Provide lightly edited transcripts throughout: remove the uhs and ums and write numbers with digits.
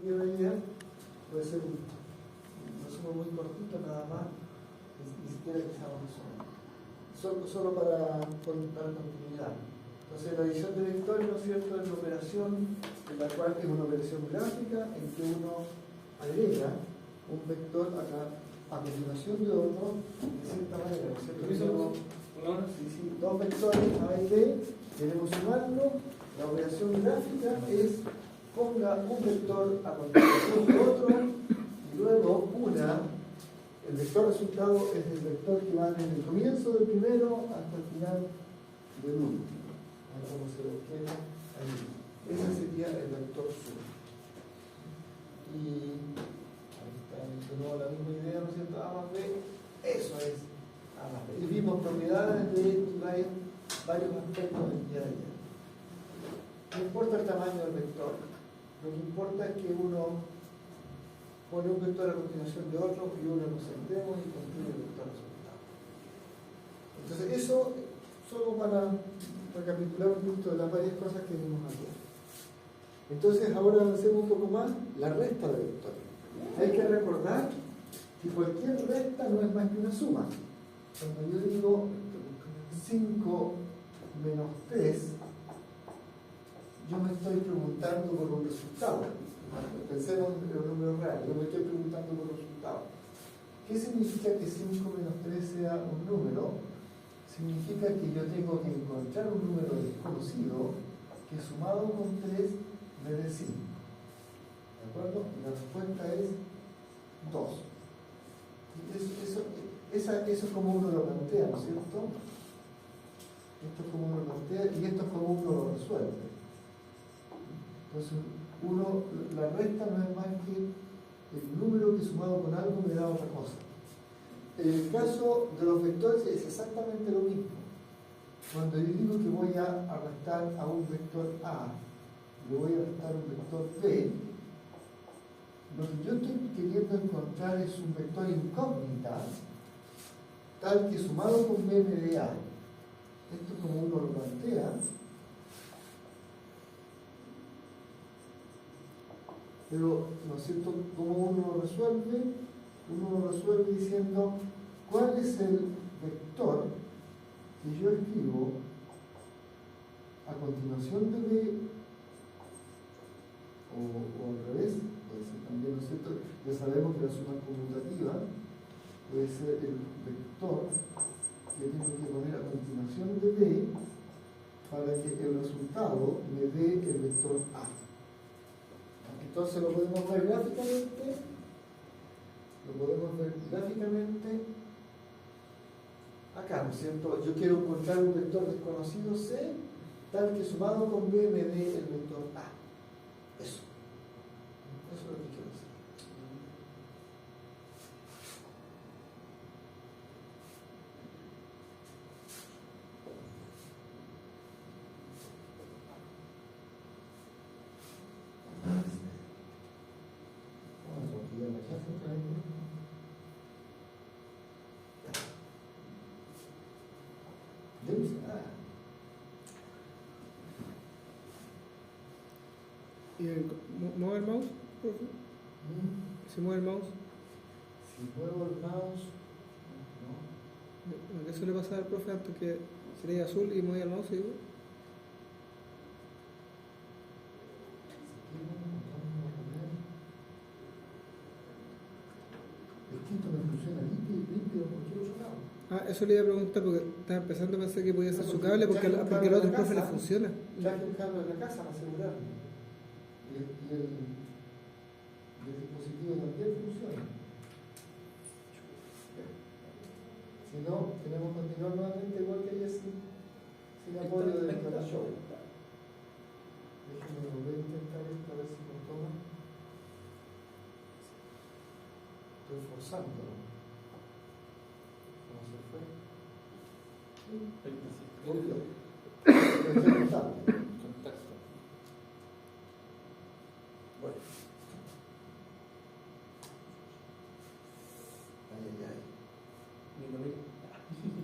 día de ayer, puede ser un resumen muy cortito nada más, ni siquiera que sea un resumen. Solo para dar continuidad. Entonces la edición de vectores, ¿no es cierto?, es una operación en la cual es una operación gráfica en que uno agrega un vector acá a continuación de otro de cierta manera, ¿no es cierto? Dos vectores A y B, queremos sumarlo, la operación gráfica es ponga un vector a continuación de otro y luego el vector resultado es el vector que va desde el comienzo del primero hasta el final del último. Como se obtiene ahí. Ese sería el vector sum. Y ahí está de nuevo la misma idea, ¿no es cierto? A más B, eso es A más B. Y vimos propiedades de varios aspectos del día de ayer. No importa el tamaño del vector, lo que importa es que uno pone un vector a continuación de otro y uno lo sentemos y construye el vector resultado. Entonces eso solo para recapitular un poquito de las varias cosas que vimos ayer. Entonces ahora avancemos un poco más la resta de vectores. Hay que recordar que cualquier resta no es más que una suma. Cuando yo digo 5 menos 3, yo me estoy preguntando por un resultado. Pensemos en un número real, yo me estoy preguntando por un resultado. ¿Qué significa que 5 menos 3 sea un número? Significa que yo tengo que encontrar un número desconocido que sumado con 3 me dé 5. ¿De acuerdo? Y la respuesta es 2. Eso es como uno lo plantea, ¿no es cierto? Esto es como uno lo plantea y esto es como uno lo resuelve. Entonces, la resta no es más que el número que sumado con algo me da otra cosa. En el caso de los vectores es exactamente lo mismo. Cuando yo digo que voy a restar a un vector A, le voy a restar un vector B, lo que yo estoy queriendo encontrar es un vector incógnita, tal que sumado con B me dé A. Esto es como uno lo plantea. Pero, ¿no es cierto?, ¿cómo uno lo resuelve? Uno lo resuelve diciendo cuál es el vector que yo escribo a continuación de B, o al revés, puede ser también, ¿no es cierto? Ya sabemos que la suma conmutativa puede ser el vector que tengo que poner a continuación de B para que el resultado me dé el vector A. Entonces lo podemos ver gráficamente. Acá, ¿no es cierto? Yo quiero encontrar un vector desconocido C, tal que sumado con B me dé el vector A. Eso es lo que quiero decir. ¿Y mueve el mouse, profe? ¿Se mueve el mouse? Si muevo el mouse, no. ¿Qué suele pasar al profe antes que sería azul y mueve el mouse? ¿Sí? Esto me funciona límpido por qué otro lado. Eso le iba a preguntar porque estaba empezando a pensar que podía ser su cable porque el otro profe le funciona. Traje un cable de la casa para asegurarme. Y el dispositivo también funciona. Si no, tenemos que continuar nuevamente igual que ayer sin apoyo de la show. Déjenme volver a intentar esto a ver si lo toma. Estoy forzándolo. ¿Cómo se fue? Contacto. Bueno. Ay.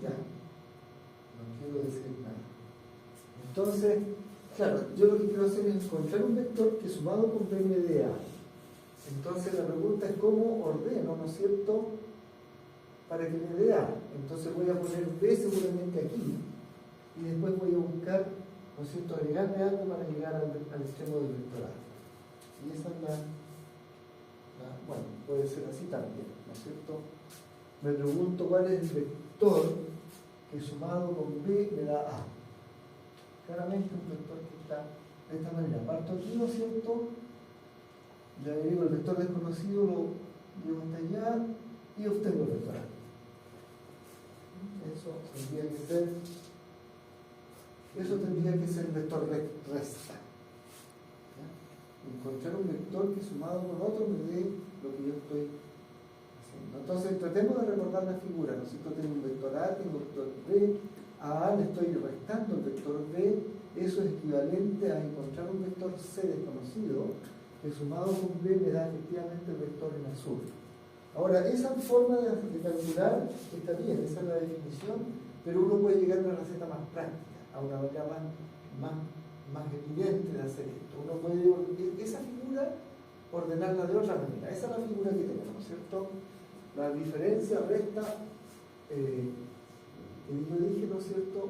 Ya. No quiero decir nada. Entonces, claro, yo lo que quiero hacer es encontrar un vector que sumado con B me dé A. Entonces la pregunta es cómo ordeno, ¿no es cierto?, para que me dé A. Entonces voy a poner B seguramente aquí y después voy a buscar, ¿no es cierto?, agregarle algo para llegar al extremo del vector A. Y esa es bueno, puede ser así también, ¿no es cierto? Me pregunto cuál es el vector que sumado con B me da A. Claramente un vector que está de esta manera. Parto aquí, ¿no es cierto? Ya digo, el vector desconocido lo llevo hasta allá y obtengo el vector A. Eso tendría que ser el vector resta. ¿Ya? Encontrar un vector que sumado con otro me dé lo que yo estoy haciendo. Entonces tratemos de recordar la figura, ¿no es cierto? Tengo un vector A, tengo un vector B, a A le estoy restando el vector B, eso es equivalente a encontrar un vector C desconocido que sumado con B me da efectivamente el vector en azul. Ahora, esa forma de calcular está bien, esa es la definición, pero uno puede llegar a una receta más práctica, a una manera más evidente de hacer esto. Uno puede, esa figura, ordenarla de otra manera. Esa es la figura que tenemos, ¿no es cierto? La diferencia resta, que yo dije, ¿no es cierto?,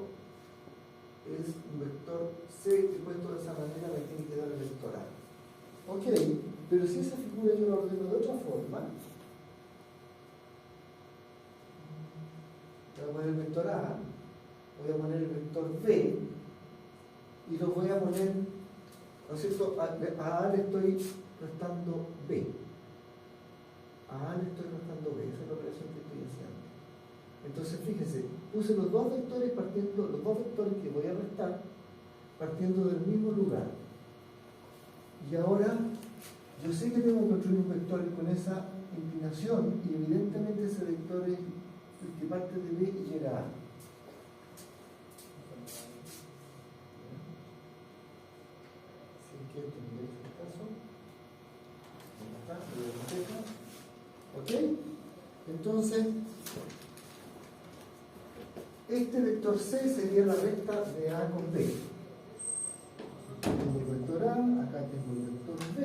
es un vector C que puesto de esa manera me tiene que dar el vector A. Ok, pero si esa figura yo la ordeno de otra forma, voy a poner el vector A, voy a poner el vector B y lo voy a poner, ¿no es cierto? A le estoy restando B. A le estoy restando B, esa es la operación que estoy haciendo. Entonces fíjense, puse los dos vectores que voy a restar partiendo del mismo lugar. Y ahora yo sé que tengo que construir un vector con esa inclinación y evidentemente ese vector es el que parte de B y llega a A. Así que esto es el caso. Acá, ¿ok? Entonces, este vector C sería la recta de A con B. Tengo el vector A, acá tengo el vector B.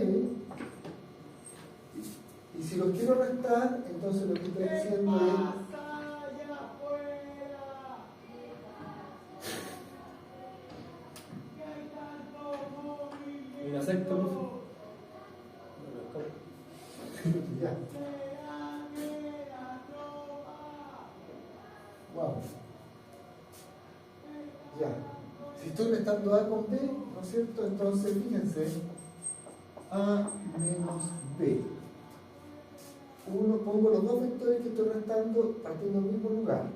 Y si los quiero restar, entonces lo que estoy diciendo es... Una secta, Ya. Wow. Ya. Si estoy restando A con B, ¿no es cierto? Entonces, fíjense, A menos B. Pongo los dos vectores que estoy restando partiendo del mismo lugar.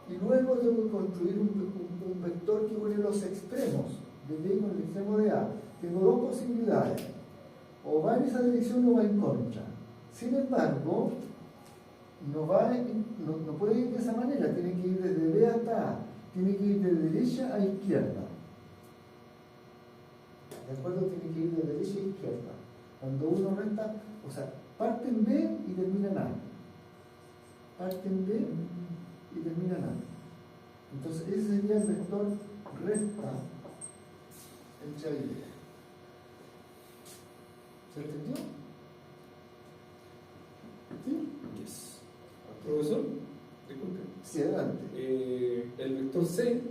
Y luego tengo que construir un vector que une los extremos de B con el extremo de A. Tengo dos posibilidades. O va en esa dirección o va en contra. Sin embargo, no puede ir de esa manera. Tiene que ir desde B hasta A. Tiene que ir de derecha a izquierda. ¿De acuerdo? Tiene que ir de derecha a izquierda. Cuando uno resta, o sea, parte en B y termina en A. Parte en B y termina en A. Entonces, ese sería el vector resta entre A y B. ¿Se entendió? ¿Sí? Yes. Profesor, disculpe. Sí, adelante. El vector C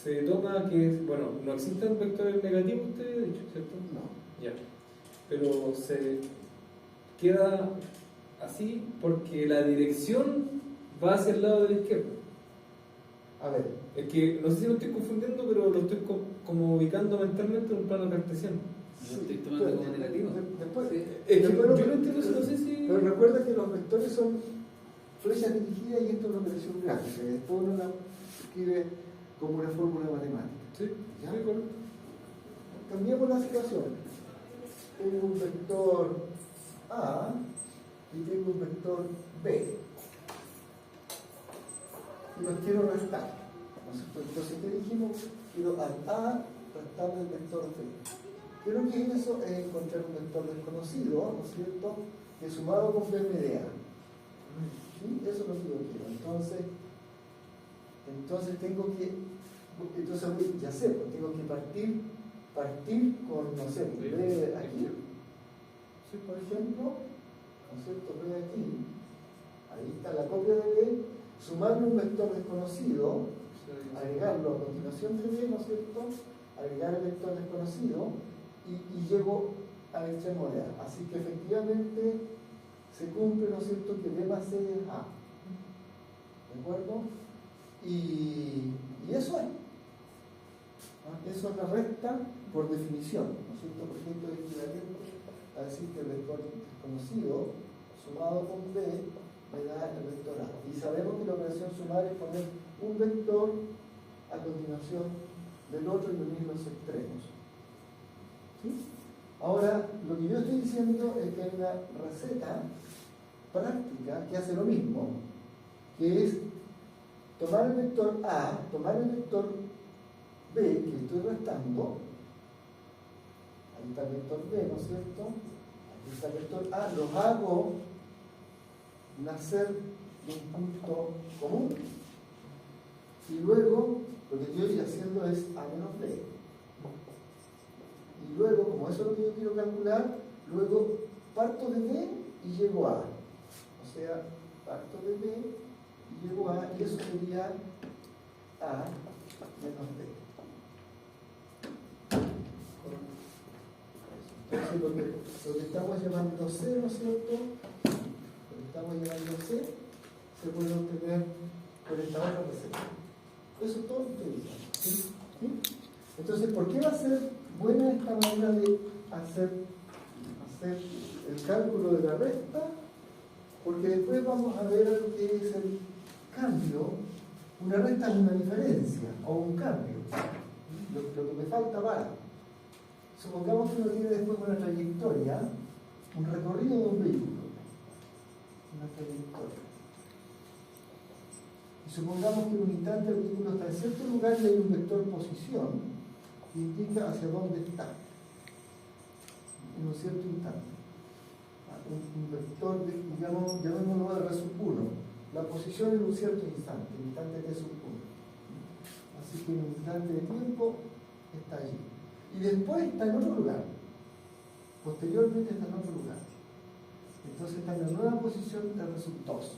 se toma que, bueno, no existen vectores negativos, usted ha dicho, ¿cierto? No. Ya. Pero se queda así porque la dirección va hacia el lado de la izquierda. A ver. Es que no sé si lo estoy confundiendo, pero lo estoy como ubicando mentalmente en un plano cartesiano. Lo estoy tomando como negativo. Después, Es que yo pero, no entiendo si no sé si... Pero recuerda que los vectores son flechas dirigidas y esto es una operación gráfica. Y después uno la escribe como una fórmula matemática. Sí, ¿Ya? sí, correcto. Cambiemos la situación. Tengo un vector A y tengo un vector B. Y los quiero restar. Entonces, ¿qué dijimos? Quiero al A restarle el vector B. Creo que eso es encontrar un vector desconocido, ¿no es cierto?, que sumado con B me dé A. ¿Sí? Eso es lo que yo quiero. Entonces tengo que, ya sé, pues tengo que partir con, no sé, B aquí, Entonces, por ejemplo, ¿no es cierto? B aquí, ahí está la copia de B, sumarle un vector desconocido, agregarlo a continuación de B, ¿no es cierto? Agregar el vector desconocido y llego al extremo de A. Así que efectivamente se cumple, ¿no es cierto?, que B más C es A. ¿De acuerdo? Y eso es. Eso es la recta por definición, ¿no es cierto? Por ejemplo, es equivalente a decir que el vector desconocido sumado con B me da el vector A. Y sabemos que la operación sumar es poner un vector a continuación del otro y unir los extremos. ¿Sí? Ahora, lo que yo estoy diciendo es que hay una receta práctica que hace lo mismo, que es tomar el vector A, tomar el vector B que estoy restando, ahí está el vector B, ¿no es cierto? Aquí está el vector A, los hago nacer de un punto común y luego lo que estoy haciendo es A menos B. Y luego, como eso es lo que yo quiero calcular, luego parto de B y llego a A. O sea, parto de B y llego a A, y eso sería A menos B. Entonces, lo que estamos llamando C, ¿no es cierto? Lo que estamos llamando C se puede obtener por esta otra receta. Eso es todo lo que estoy diciendo. ¿Sí? ¿Sí? Entonces, ¿por qué va a ser buena esta manera de hacer el cálculo de la recta? Porque después vamos a ver lo que es el cambio. Una recta es una diferencia o un cambio. Lo que me falta para. Supongamos que uno tiene después una trayectoria, un recorrido de un vehículo. Una trayectoria. Y supongamos que en un instante el vehículo está en cierto lugar y hay un vector posición que indica hacia dónde está. En un cierto instante. Un vector, digamos, llamémoslo de R sub 1. La posición en un cierto instante, el instante T sub 1. Así que en un instante de tiempo está allí. Y después está en otro lugar. Posteriormente está en otro lugar. Entonces está en la nueva posición de R sub 2.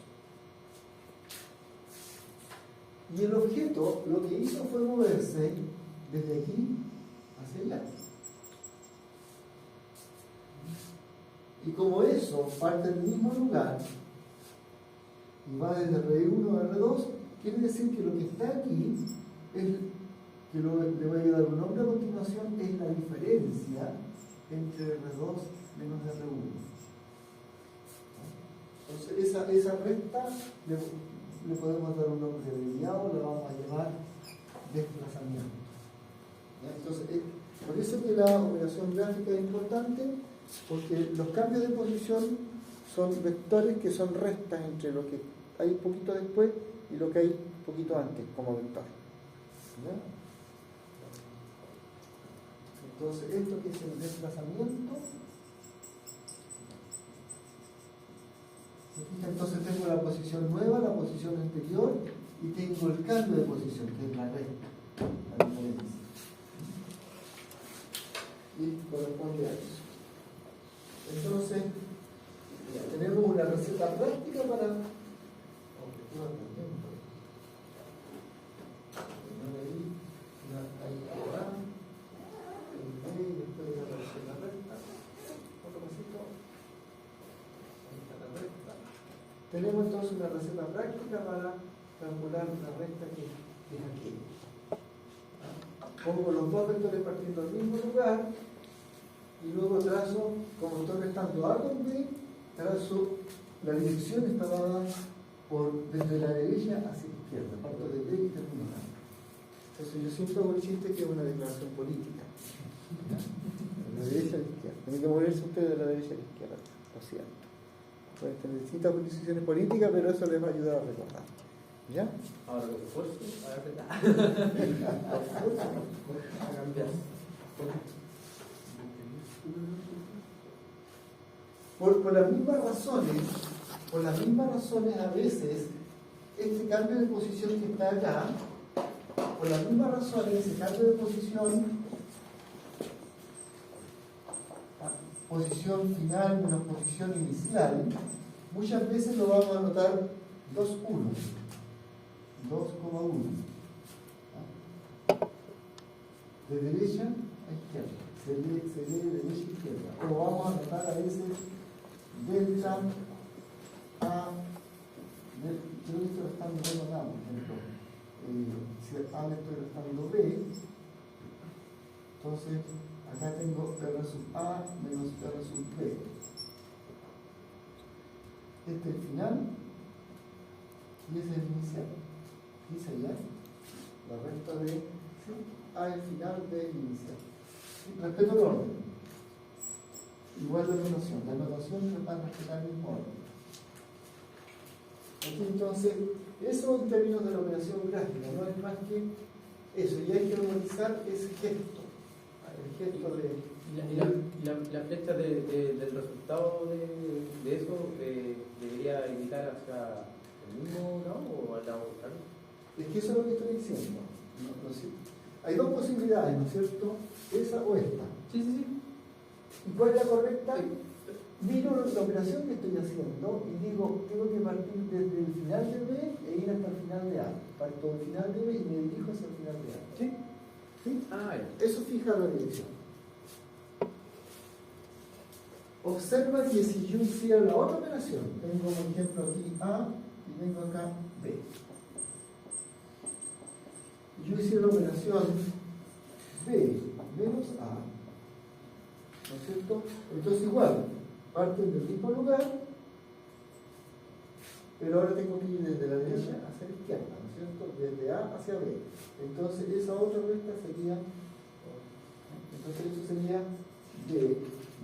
Y el objeto lo que hizo fue moverse desde aquí hacia allá. Y como eso parte del mismo lugar y va desde R1 a R2, quiere decir que lo que está aquí es, que le voy a dar un nombre a continuación, es la diferencia entre R2 menos R1. Entonces esa recta le podemos dar un nombre abreviado, la vamos a llamar desplazamiento. ¿Ya? Entonces, por eso que la operación gráfica es importante, porque los cambios de posición son vectores que son rectas entre lo que hay un poquito después y lo que hay un poquito antes como vector. ¿Ya? Entonces, esto que es el desplazamiento, entonces tengo la posición nueva, la posición anterior, y tengo el cambio de posición, que es la recta, la diferencia. Y corresponde a eso. Entonces, ya, tenemos una receta práctica para... Tenemos entonces una receta práctica para calcular la recta que es aquí. Pongo los dos vectores partiendo del mismo lugar y luego trazo, como estoy restando A con B, trazo la dirección está dada desde la derecha hacia la izquierda, parto de B y termino A. Entonces yo siempre hago el chiste que es una declaración política. De la derecha a la izquierda. Tienen que moverse ustedes de la derecha a la izquierda, lo siento. Pueden tener distintas posiciones políticas, pero eso les va a ayudar a recordar. ¿Ya? Ahora lo esfuerzo a cambiar. Por las mismas razones a veces este cambio de posición que está acá, por las mismas razones ese cambio de posición posición final menos posición inicial, muchas veces lo vamos a anotar 2,1. 2,1. De derecha a izquierda. Se lee de derecha a izquierda. O vamos a anotar a veces delta A. Creo que estoy restando B no nada, por ejemplo. Si A le estoy restando B, entonces acá tengo R sub A menos R sub B. Este es el final y ese es el inicial. Dice allá la resta de ¿sí? A el final, B el inicial. ¿Sí? Respeto el orden. Igual la notación. La notación va a respetar el mismo orden. Aquí entonces, eso en términos de la operación gráfica, no es más que eso. Y hay que memorizar ese gesto. El gesto de. La flecha del resultado de eso debería indicar hacia el mismo lado o al lado contrario. Es que eso es lo que estoy diciendo. ¿No es cierto? Hay dos posibilidades, ¿no es cierto? Esa o esta. Sí. ¿Y cuál es la correcta? Miro la operación que estoy haciendo y digo, tengo que partir desde el final de B e ir hasta el final de A. Parto del final de B y me dirijo hacia el final de A. ¿Sí? ¿Sí? Ah, ya. Eso fija la dirección. Observa que si yo hiciera la otra operación, tengo por ejemplo aquí A y tengo acá B. Yo hice la operación B menos A, ¿no es cierto? Entonces igual, parten del mismo lugar, pero ahora tengo que ir desde la derecha hacia la izquierda, ¿no es cierto? Desde A hacia B. Entonces esa otra recta sería, entonces eso sería B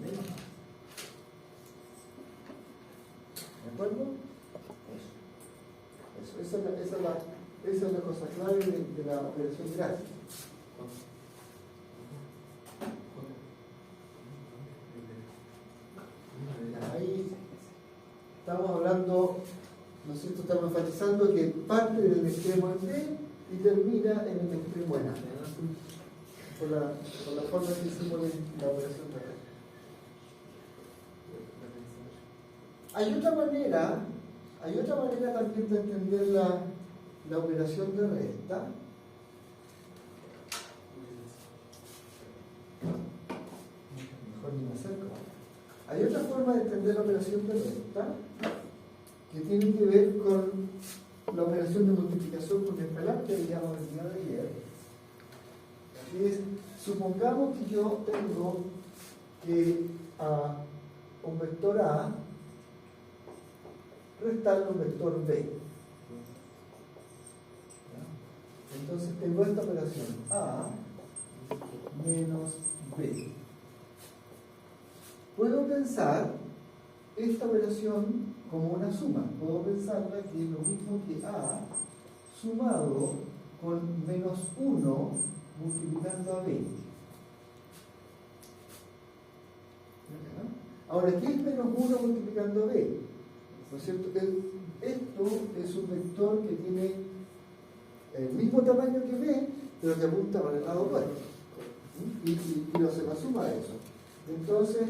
menos A. ¿De acuerdo? Eso. Esa es la cosa clave de la operación gráfica. Ahí estamos hablando, ¿no es cierto? Estamos enfatizando que parte del extremo en B y termina en el extremo en A. Por la forma que hicimos la operación gráfica. Hay otra manera también de entender la operación de resta. Mejor ni me acerco. Hay otra forma de entender la operación de resta que tiene que ver con la operación de multiplicación por escalar que veíamos el día de ayer. Así es, supongamos que yo tengo que a un vector A restarle un vector B. Entonces tengo esta operación A menos B. Puedo pensar esta operación como una suma. Puedo pensarla que es lo mismo que A sumado con menos 1 multiplicando a B. Ahora, ¿qué es menos 1 multiplicando a B? ¿No es cierto? Esto es un vector que tiene el mismo tamaño que B, pero que apunta para el lado opuesto. Y lo hace la suma de eso. Entonces,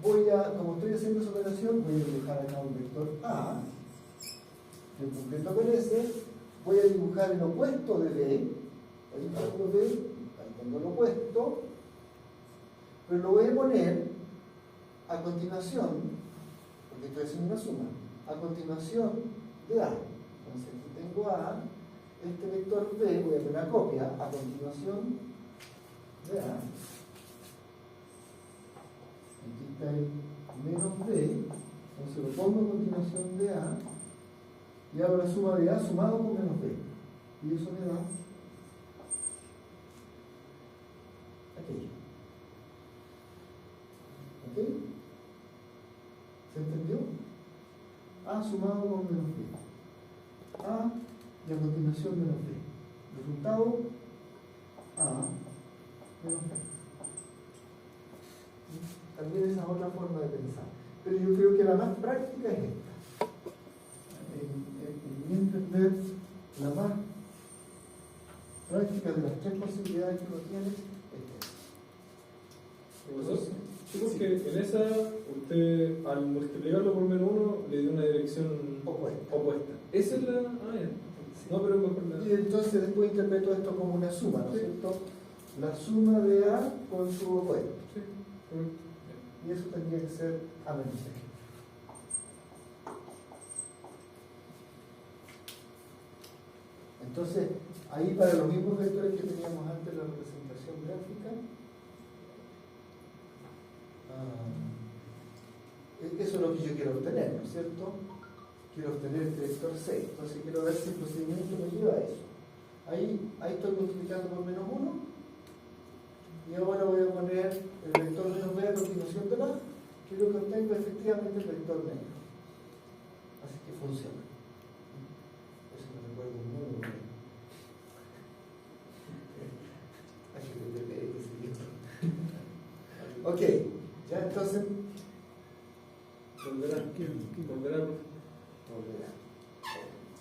como estoy haciendo esa operación, voy a dibujar acá un vector A, que en concreto con ese, voy a dibujar el opuesto de B, ahí tengo B, ahí tengo el opuesto, pero lo voy a poner a continuación, porque estoy haciendo una suma, a continuación de A. Entonces, aquí tengo A, este vector B, voy a hacer una copia a continuación de A. Aquí está el menos B, entonces lo pongo a continuación de A y hago la suma de A sumado con menos B. Y eso me da aquello. ¿Ok? ¿Se entendió? A sumado con menos B. A y a continuación menos B. Resultado A menos B. También esa es otra forma de pensar. Pero yo creo que la más práctica es esta. En mi entender, la más práctica de las tres posibilidades que uno tiene es esta. ¿Se que en esa, usted al multiplicarlo por menos 1 le dio una dirección opuesta. Esa es la. Ah, ya. No, pero mejor la. Y entonces después interpreto esto como una suma, ¿no es cierto? La suma de A con su opuesto. Sí. Y eso tendría que ser A menos X. Entonces, ahí para los mismos vectores que teníamos antes la representación gráfica, eso es lo que yo quiero obtener, ¿no es cierto? Quiero obtener este vector 6, entonces quiero ver si el procedimiento me lleva a eso. Ahí estoy multiplicando por menos 1 y ahora voy a poner el vector menos b a continuación de la, que lo que obtengo es efectivamente el vector negro. Así que funciona. Eso me recuerda muy bien. Ok, ya entonces. Volverá.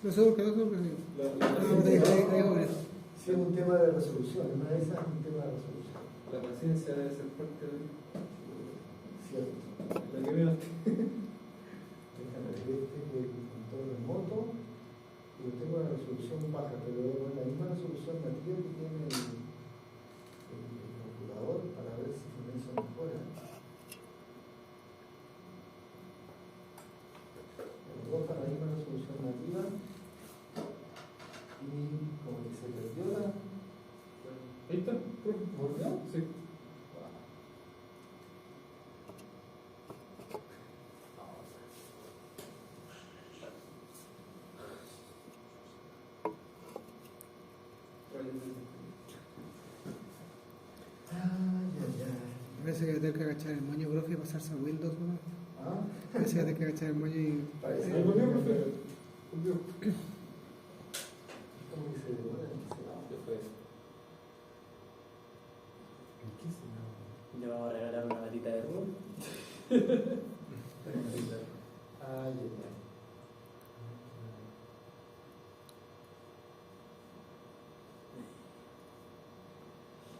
No sé por qué, no sé por qué. Sí, es un tema de resolución, una de esas es un tema de resolución. La paciencia debe ser parte de. Cierto. La que veo. Déjame ver, este es el control remoto y yo tengo la resolución baja, pero es la misma resolución nativa que tiene el calculador para ver si con eso mejora. Los dos para la misma resolución nativa y como que se perdió la. Ahí está. ¿Volvió? Sí. Parece que tener que agachar el moño, profe, y pasarse a Windows, ¿no? ¿Ah? Parece que tener que agachar el moño y. Parece Ahí volvió, profe. Volvió. como que se demora en que se va. ¿Qué fue eso? ¿En qué se va? ¿Le vamos a regalar una gatita de rubio? Ay, ay, ay.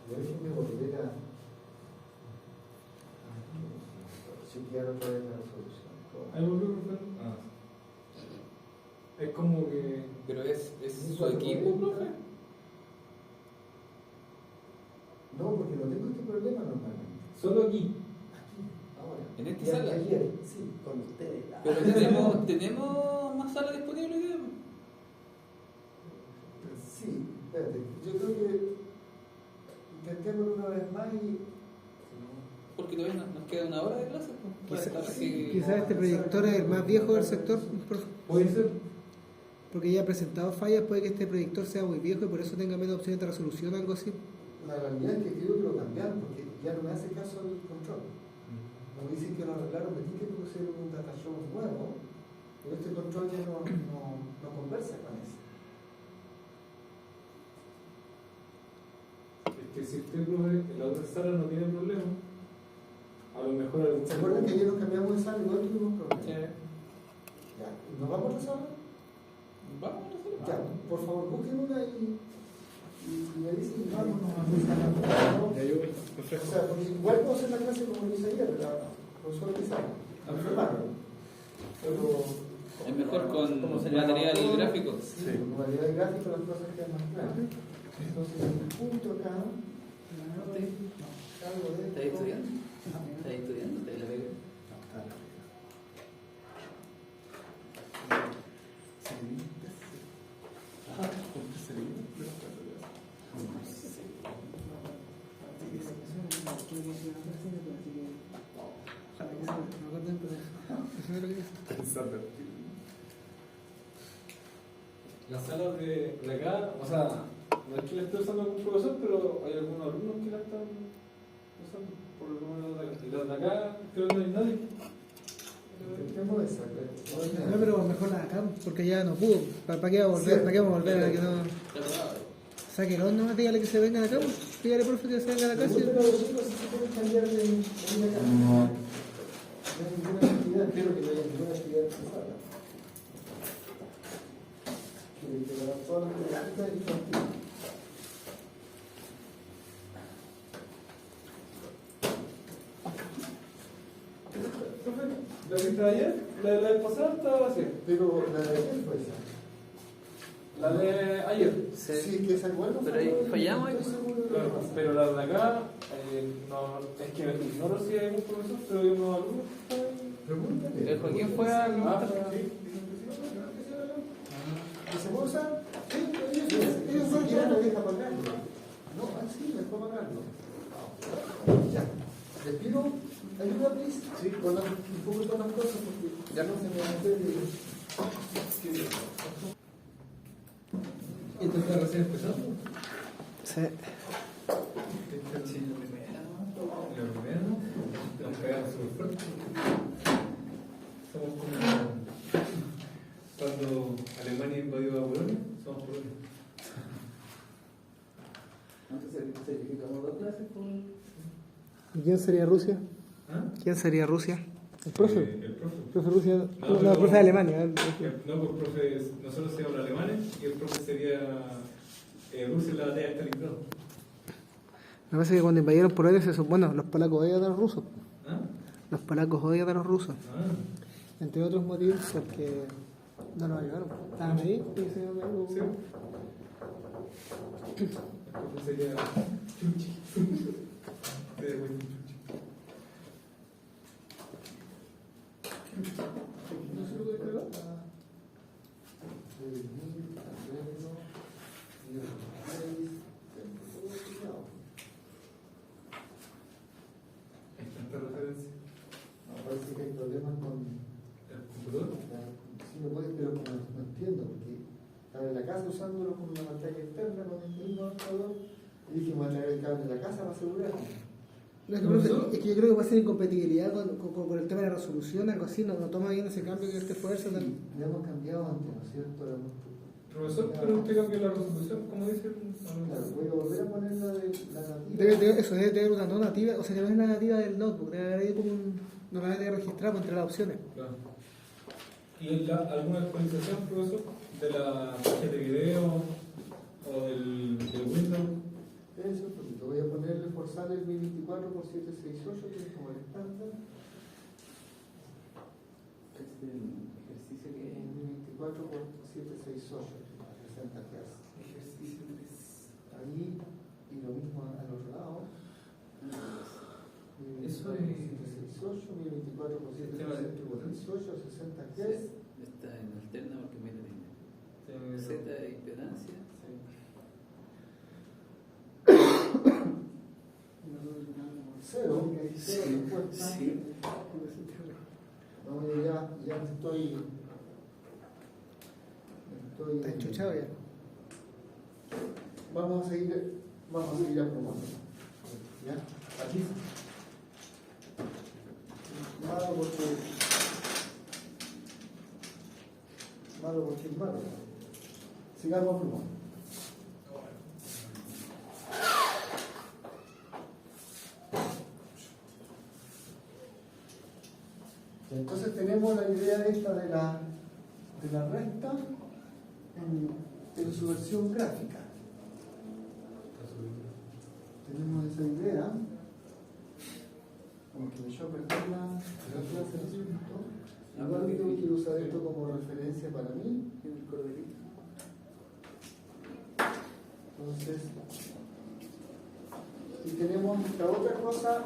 Déjenme volver a chequear otra vez la resolución. Ahí volvió, profe. Ah. Es como que. Pero es su equipo, profe. No, porque no tengo este problema normalmente. Solo aquí. Aquí, ahora. En esta Y sala. ayer, sí, con ustedes. Pero tenemos más salas disponibles hoy día. Sí, espérate. Yo creo que intentémoslo una vez más y. Porque todavía nos queda una hora de clase. Pues, para estar así. Quizás este proyector es el más viejo del sector, profe. Puede ser. Porque ya ha presentado fallas, puede que este proyector sea muy viejo y por eso tenga menos opciones de resolución o algo así. La realidad es que creo que lo cambiaron porque ya no me hace caso el control. Como dicen que lo arreglaron, me tiene que pusieron un data show nuevo, pero este control ya no conversa con ese. Es que si usted, profe, en la otra sala no tiene problema, a lo mejor algún. ¿Se acuerdan que ayer nos cambiamos de sala y igual tuvimos problemas? Sí. Ya, ¿nos vamos a la sala? Vamos a hacerlo. Ya, por favor, busquen una y me dicen, vámonos a la sala. ¿No? Ya yo. O sea, porque igual puedo hacer la clase como lo hice ayer, la profesora Pizarro, a pero Es mejor con ¿Cómo se material llama? gráfico. sí, con material gráfico las cosas quedan más claras. Entonces, el punto acá, algo de ¿Estás estudiando? ¿Estás estudiando? ¿Te la pega? Las salas de acá, o sea, no es que la esté usando algún profesor, pero hay algunos alumnos que la están usando, por lo menos las de acá, creo que no hay nadie. Intentemos esa, claro. No, pero mejor la de acá, porque ya no pudo. ¿Para qué va a volver? ¿Para qué vamos a volver a que no? Sáquenlo nomás, dígale que se vengan acá, pues. Dígale, profe, que se vengan a la casa. Pero los chicos si se pueden cambiar de acá. No hay ninguna actividad, espero que no haya ninguna actividad en esa sala. Que para todas las preguntas y contigo. Profe, la vista de ayer, la de la vez pasada estaba vacía. Pero la de ayer fue esa. La de ayer. Sí, que se acuerdan. Pero ahí fallamos, Estoy seguro de lo que Claro, pasa. pero la de acá, no, es que ignoro si hay algún profesor, pero hay unos alumnos que están. Pregúntale. ¿El Joaquín fue a Ah, preguntar? sí. ¿Y se puede usar? Sí, ellos son ya no deja pagarlo. No, sí, les puedo pagarlo. Ya. Les pido ayuda, please. Sí. Con un poco de todas las cosas, porque ya no se me va a hacer. ¿Y esto está recién empezando? Sí. Sí, la primera. La primera, nos pegamos súper fuerte. Somos como cuando Alemania invadió a Polonia, somos Polonia. Antes sacrificamos 2 clases por. ¿Y quién sería Rusia? ¿Ah? ¿Quién sería Rusia? ¿El profe? El profe. Profe Rusia. No, No, pero- el profe de Alemania. No, pues profe, nosotros seríamos los alemanes y el profe sería Rusia en la batalla de Stalingrado. Me parece que cuando invadieron Polonia, bueno, los polacos odian a los rusos. ¿Ah? Los polacos odian a los rusos. Ah. Entre otros motivos, porque no nos ayudaron. ¿Estaban ahí? Sí, sí, algo. Sí. El profe sería Chuchi. Sería muy Chuchi. No sé lo que creo. Hay tanta referencia. Parece que hay problemas con. ¿El computador? Sí, lo puedes, pero como no entiendo, porque estaba en la casa usándolo como una pantalla externa con el mismo adaptador y dije, voy a traer el cable de la casa para asegurarme. No, es que, profe, es que yo creo que puede ser incompatibilidad con el tema de la resolución, algo así, no toma bien ese cambio que este fuerza. Sí, le hemos cambiado antes, ¿no es cierto? Profesor, pero usted cambió la resolución, como dice el. Claro, voy a volver a poner la de la nativa. Debe tener una no nativa, o sea que no es la nativa del notebook, debe haber ahí como una manera de registrar entre las opciones. Claro. ¿Y alguna actualización, profesor, de la tarjeta de video o del Windows? Eso, un poquito. Voy a ponerle forzar el 1024 por 768, que es como el estándar. Este ejercicio que. El 1024 por 768, 60 Hz. Ejercicio 3. Ahí, y lo mismo al otro lado. Eso es- 768, 1024 por Sistema de 768, 60 Hz. Está en alterna porque mira, tiene Z de impedancia. Cero, que hay cero respuesta. Sí. No, yo ya estoy. Está enchuchado ya. Vamos a seguir aprobando. ¿Ya? Aquí. Malo porque es malo. Sigamos aprobando. Entonces tenemos la idea esta de la recta en su versión gráfica. Tenemos esa idea. Como que yo perdí la clase, ¿no es cierto? Igual yo quiero usar esto como referencia para mí. El corderito. Entonces, y tenemos esta otra cosa.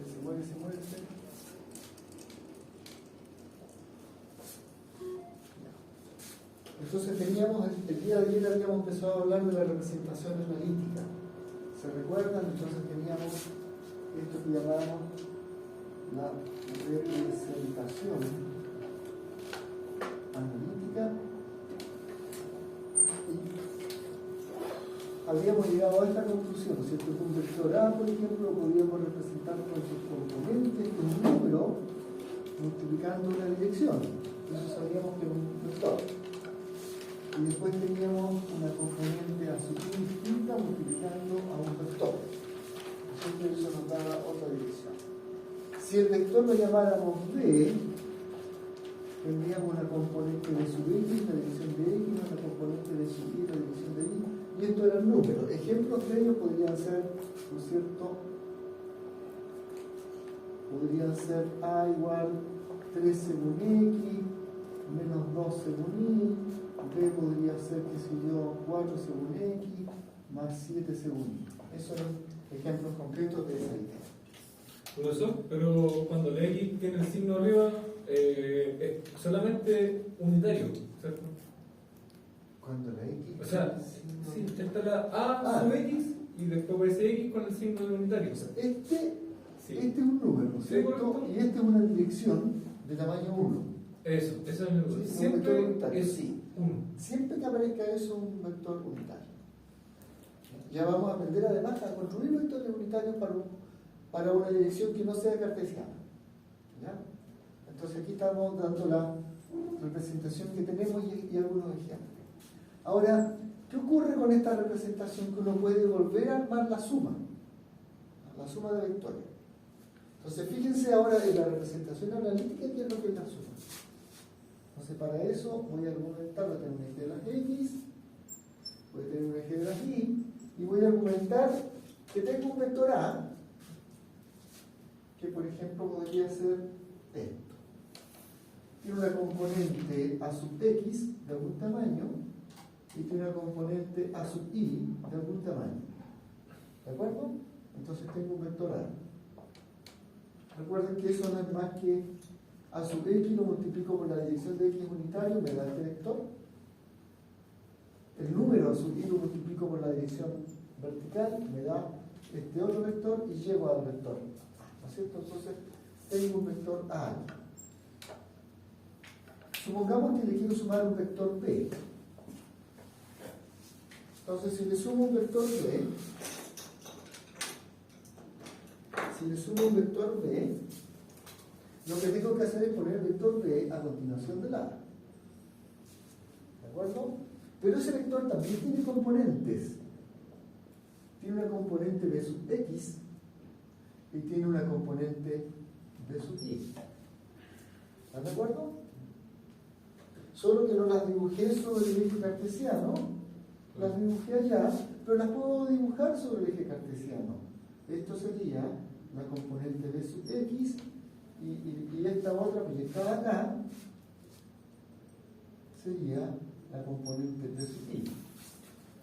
Se mueve. Entonces teníamos, el día de ayer habíamos empezado a hablar de la representación analítica. ¿Se recuerdan? Entonces teníamos esto que llamábamos la representación analítica. Y habíamos llegado a esta conclusión, ¿no es cierto? Un vector A, por ejemplo, lo podríamos representar con sus componentes en un número multiplicando una dirección. Eso sabíamos que era un vector. Y después teníamos una componente a su distinta multiplicando a un vector. Entonces eso nos daba otra dirección. Si el vector lo llamáramos B, tendríamos una componente de su X, la dirección de X, una componente de su Y, la dirección de Y, y esto eran números. Ejemplos de ellos podrían ser, ¿no es cierto? Podrían ser A igual 3 según X, menos 2 según Y, B podría ser, qué sé yo, 4 según X, más 7 según Y. Esos son ejemplos concretos de esa idea. Profesor, pero cuando la X tiene el signo arriba, es solamente unitario, ¿cierto? Cuando la X... O sea, sí, está la A sub X y después aparece X con el signo de unitario. O sea, este Sí. es un número, ¿no es Sí, cierto? correcto. Y este es una dirección de tamaño 1. Eso es mi duda. Sí, un Siempre vector unitario, es sí. 1. Siempre que aparezca eso, un vector unitario. Ya vamos a aprender además a construir vectores unitarios para una dirección que no sea cartesiana. ¿Ya? Entonces aquí estamos dando la representación que tenemos y algunos ejemplos. Ahora, ¿qué ocurre con esta representación? Que uno puede volver a armar la suma de vectores. Entonces fíjense ahora en la representación analítica qué es lo que es la suma. Entonces para eso voy a argumentar, voy a tener un eje de las X, voy a tener un eje de las Y, y voy a argumentar que tengo un vector A, que por ejemplo podría ser esto. Tiene una componente A sub X de algún tamaño y tiene una componente A sub Y de algún tamaño. ¿De acuerdo? Entonces tengo un vector A. Recuerden que eso no es más que A sub X lo multiplico por la dirección de X unitario, me da este vector. El número A sub Y lo multiplico por la dirección vertical, me da este otro vector y llego al vector A. ¿No es cierto? Entonces tengo un vector A. Supongamos que le quiero sumar un vector B. Entonces si le sumo un vector B, lo que tengo que hacer es poner el vector B a continuación del A. ¿De acuerdo? Pero ese vector también tiene componentes. Tiene una componente B sub X y tiene una componente B sub Y. ¿Están de acuerdo? Solo que no las dibujé sobre el eje cartesiano, las dibujé allá, pero las puedo dibujar sobre el eje cartesiano. Esto sería la componente B sub X y esta otra proyectada acá sería la componente B sub Y.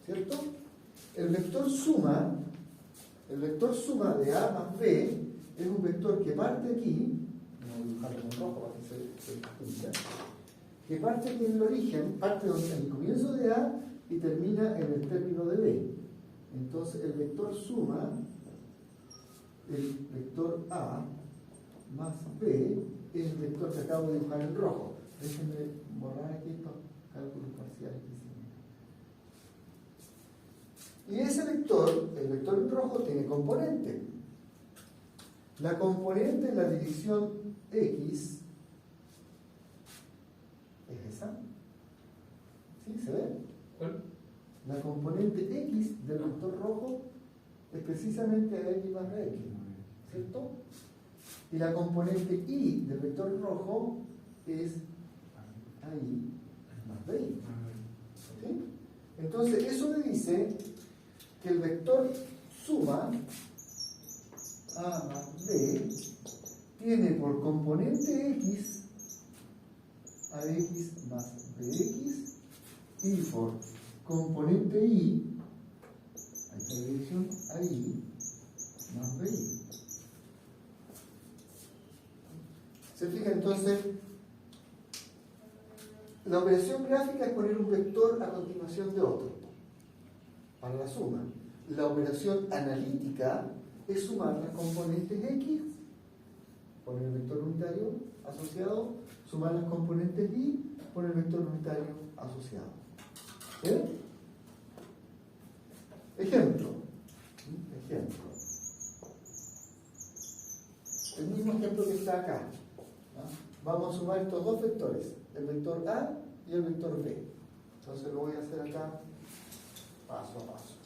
¿Cierto? El vector suma de A más B es un vector que parte aquí, voy a dibujarlo con rojo para que se distinga, que parte aquí en el origen, parte en el comienzo de A y termina en el término de B. Entonces el vector suma el vector A más B es el vector que acabo de dibujar en rojo. Déjenme borrar aquí estos cálculos parciales que hicimos. Y ese vector, el vector en rojo, tiene componente. La componente en la dirección X es esa. ¿Sí? ¿Se ve? ¿Cuál? La componente X del vector rojo es precisamente AX más BX, ¿cierto? Y la componente Y del vector rojo es AI más BI. ¿Sí? Entonces, eso me dice que el vector suma A más B tiene por componente X AX más BX y por componente Y, ahí está la dirección AI más BI. ¿Se fija entonces? La operación gráfica es poner un vector a continuación de otro para la suma. La operación analítica es sumar las componentes X, poner el vector unitario asociado, sumar las componentes Y, poner el vector unitario asociado. ¿Bien? Ejemplo. El mismo ejemplo que está acá. Vamos a sumar estos dos vectores, el vector A y el vector B. Entonces lo voy a hacer acá paso a paso.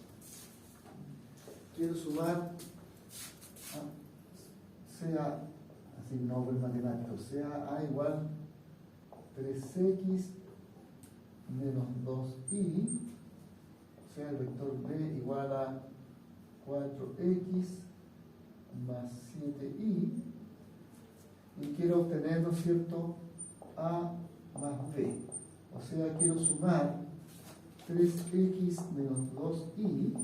Quiero sumar, sea, así no por matemático, sea A igual 3x menos 2y sea, el vector b igual a 4x más 7y, y quiero obtener, ¿no es cierto?, a más b. O sea, quiero sumar 3x menos 2y,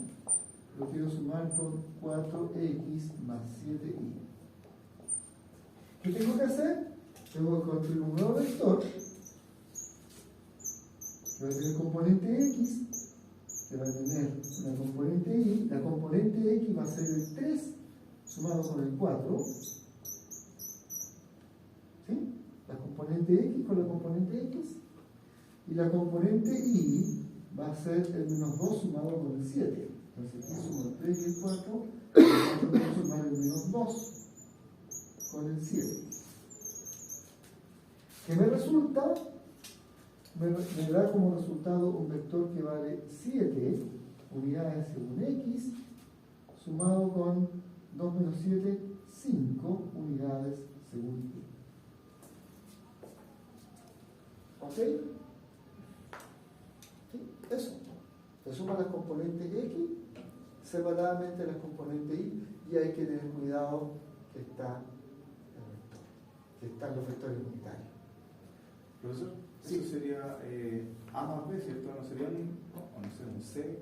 lo quiero sumar con 4x más 7y. ¿Qué tengo que hacer? Tengo que construir un nuevo vector que va a tener componente x, que va a tener una componente y. La componente x va a ser el 3 sumado con el 4. ¿Sí? La componente x con la componente x. Y la componente y va a ser el menos 2 sumado con el 7. Entonces aquí sumo el 3 y el 4. Y voy a sumar el menos 2 con el 7. ¿Qué me resulta? Me da como resultado un vector que vale 7 unidades según x, sumado con 2 menos 7, 5 unidades según y. ¿Ok? ¿Sí? Eso. Se suman las componentes x separadamente las componentes y hay que tener cuidado que están los vectores unitarios. Profesor, Sí. eso sería A más B, ¿cierto? ¿No sería un C,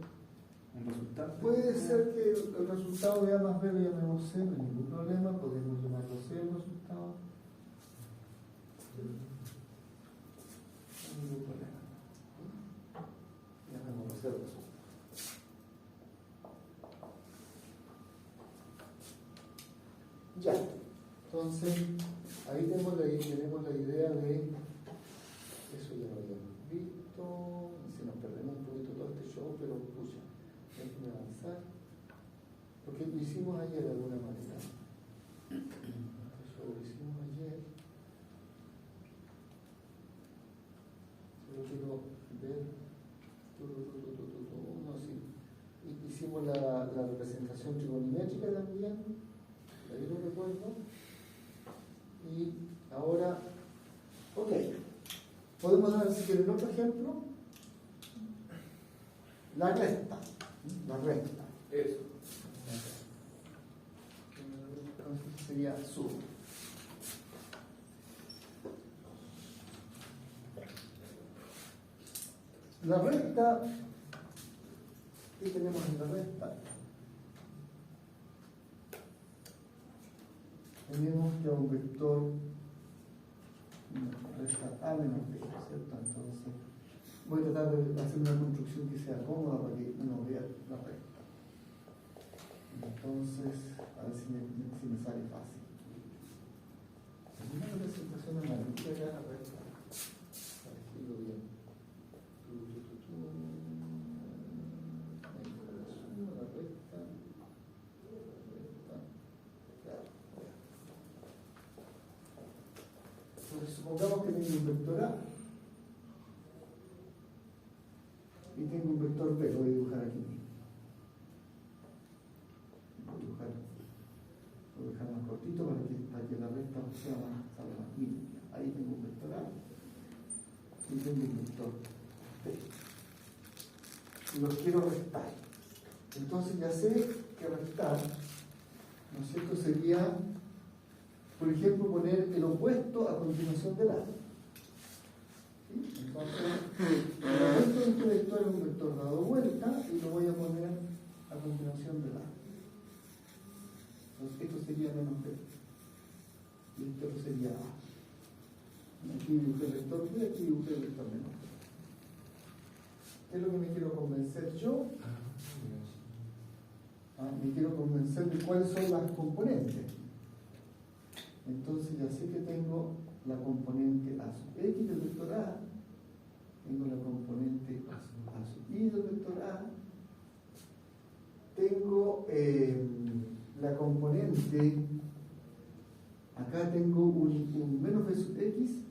un resultado? Puede ser que el resultado de A más B lo llamemos C, no hay ningún problema, podemos llamarlo C el resultado. No hay ningún problema. Llamémoslo C el resultado. Ya, entonces ahí tenemos la idea de eso, ya lo habíamos visto, y se nos perdemos un poquito todo este show, pero pucha, déjenme avanzar, porque lo hicimos ayer de alguna manera. Este show lo hicimos ayer, solo quiero ver, no, sí, hicimos la representación trigonométrica también. Ahí lo recuerdo. Y ahora, ok, podemos dar, si quieren, otro ejemplo. La recta. Eso. Entonces sería sur. La recta, ¿qué tenemos en la recta? Tenemos que un vector recta A menos B, ¿cierto? Entonces, voy a tratar de hacer una construcción que sea cómoda para que uno vea la recta. Entonces, a ver si me sale fácil. Una representación analítica de la recta. Para elegirlo bien. La recta. Entonces, supongamos que tengo un vector A y tengo un vector B, lo voy a dibujar aquí mismo. Voy a dejar más cortito para que la recta sea más limpia. Ahí tengo un vector A y tengo un vector B. Y los quiero restar. Entonces ya sé que restar, ¿no es cierto?, sería, por ejemplo, poner el opuesto a continuación del A. ¿Sí? Entonces, el opuesto de este vector es un vector dado vuelta y lo voy a poner a continuación del A. Entonces, esto sería menos B. Y esto sería A. Aquí dibujé el vector B, aquí dibujé el vector menos B. ¿Qué es lo que me quiero convencer yo? Me quiero convencer de cuáles son las componentes. Entonces ya sé que tengo la componente A sub X del vector A, tengo la componente A sub Y del vector A, tengo la componente, acá tengo un menos B sub X,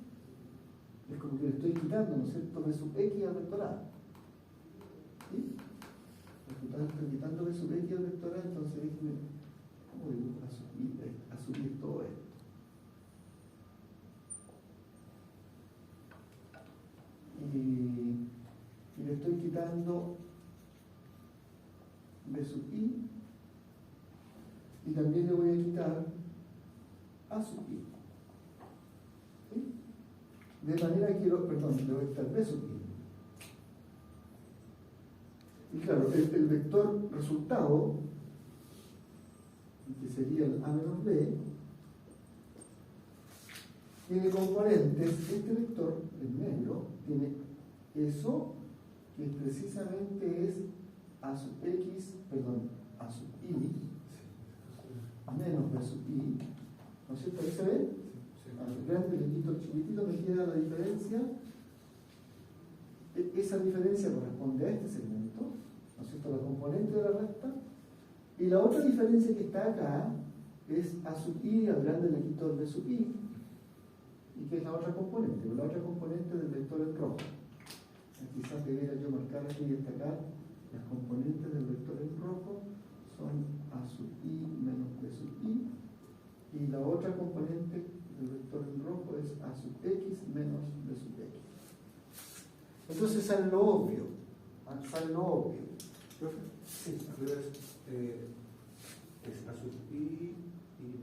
es como que le estoy quitando, ¿no es cierto?, B sub X al vector A. ¿Sí? Estoy quitando B sub X al vector A, entonces déjenme, ¿cómo dibujo A sub Y todo esto? Y le estoy quitando b sub i, y también le voy a quitar a sub i. ¿Sí? De manera que, le voy a quitar b sub i. Y claro, el vector resultado, que sería el a menos b, tiene componentes, este vector en medio tiene eso, que precisamente es a sub x, a sub i, menos b sub i, ¿no es cierto? ¿Ahí se ve? Al grande le quito el chiquitito, me queda la diferencia. Esa diferencia corresponde a este segmento, ¿no es cierto? La componente de la recta. Y la otra diferencia que está acá es a sub i, al grande le quito el b sub i, y que es la otra componente del vector en rojo. Quizás debería yo marcar aquí y destacar las componentes del vector en rojo son a sub i menos b sub i, y la otra componente del vector en rojo es a sub x menos b sub x. Entonces sale lo obvio. Profe, Sí. al revés, es a sub i y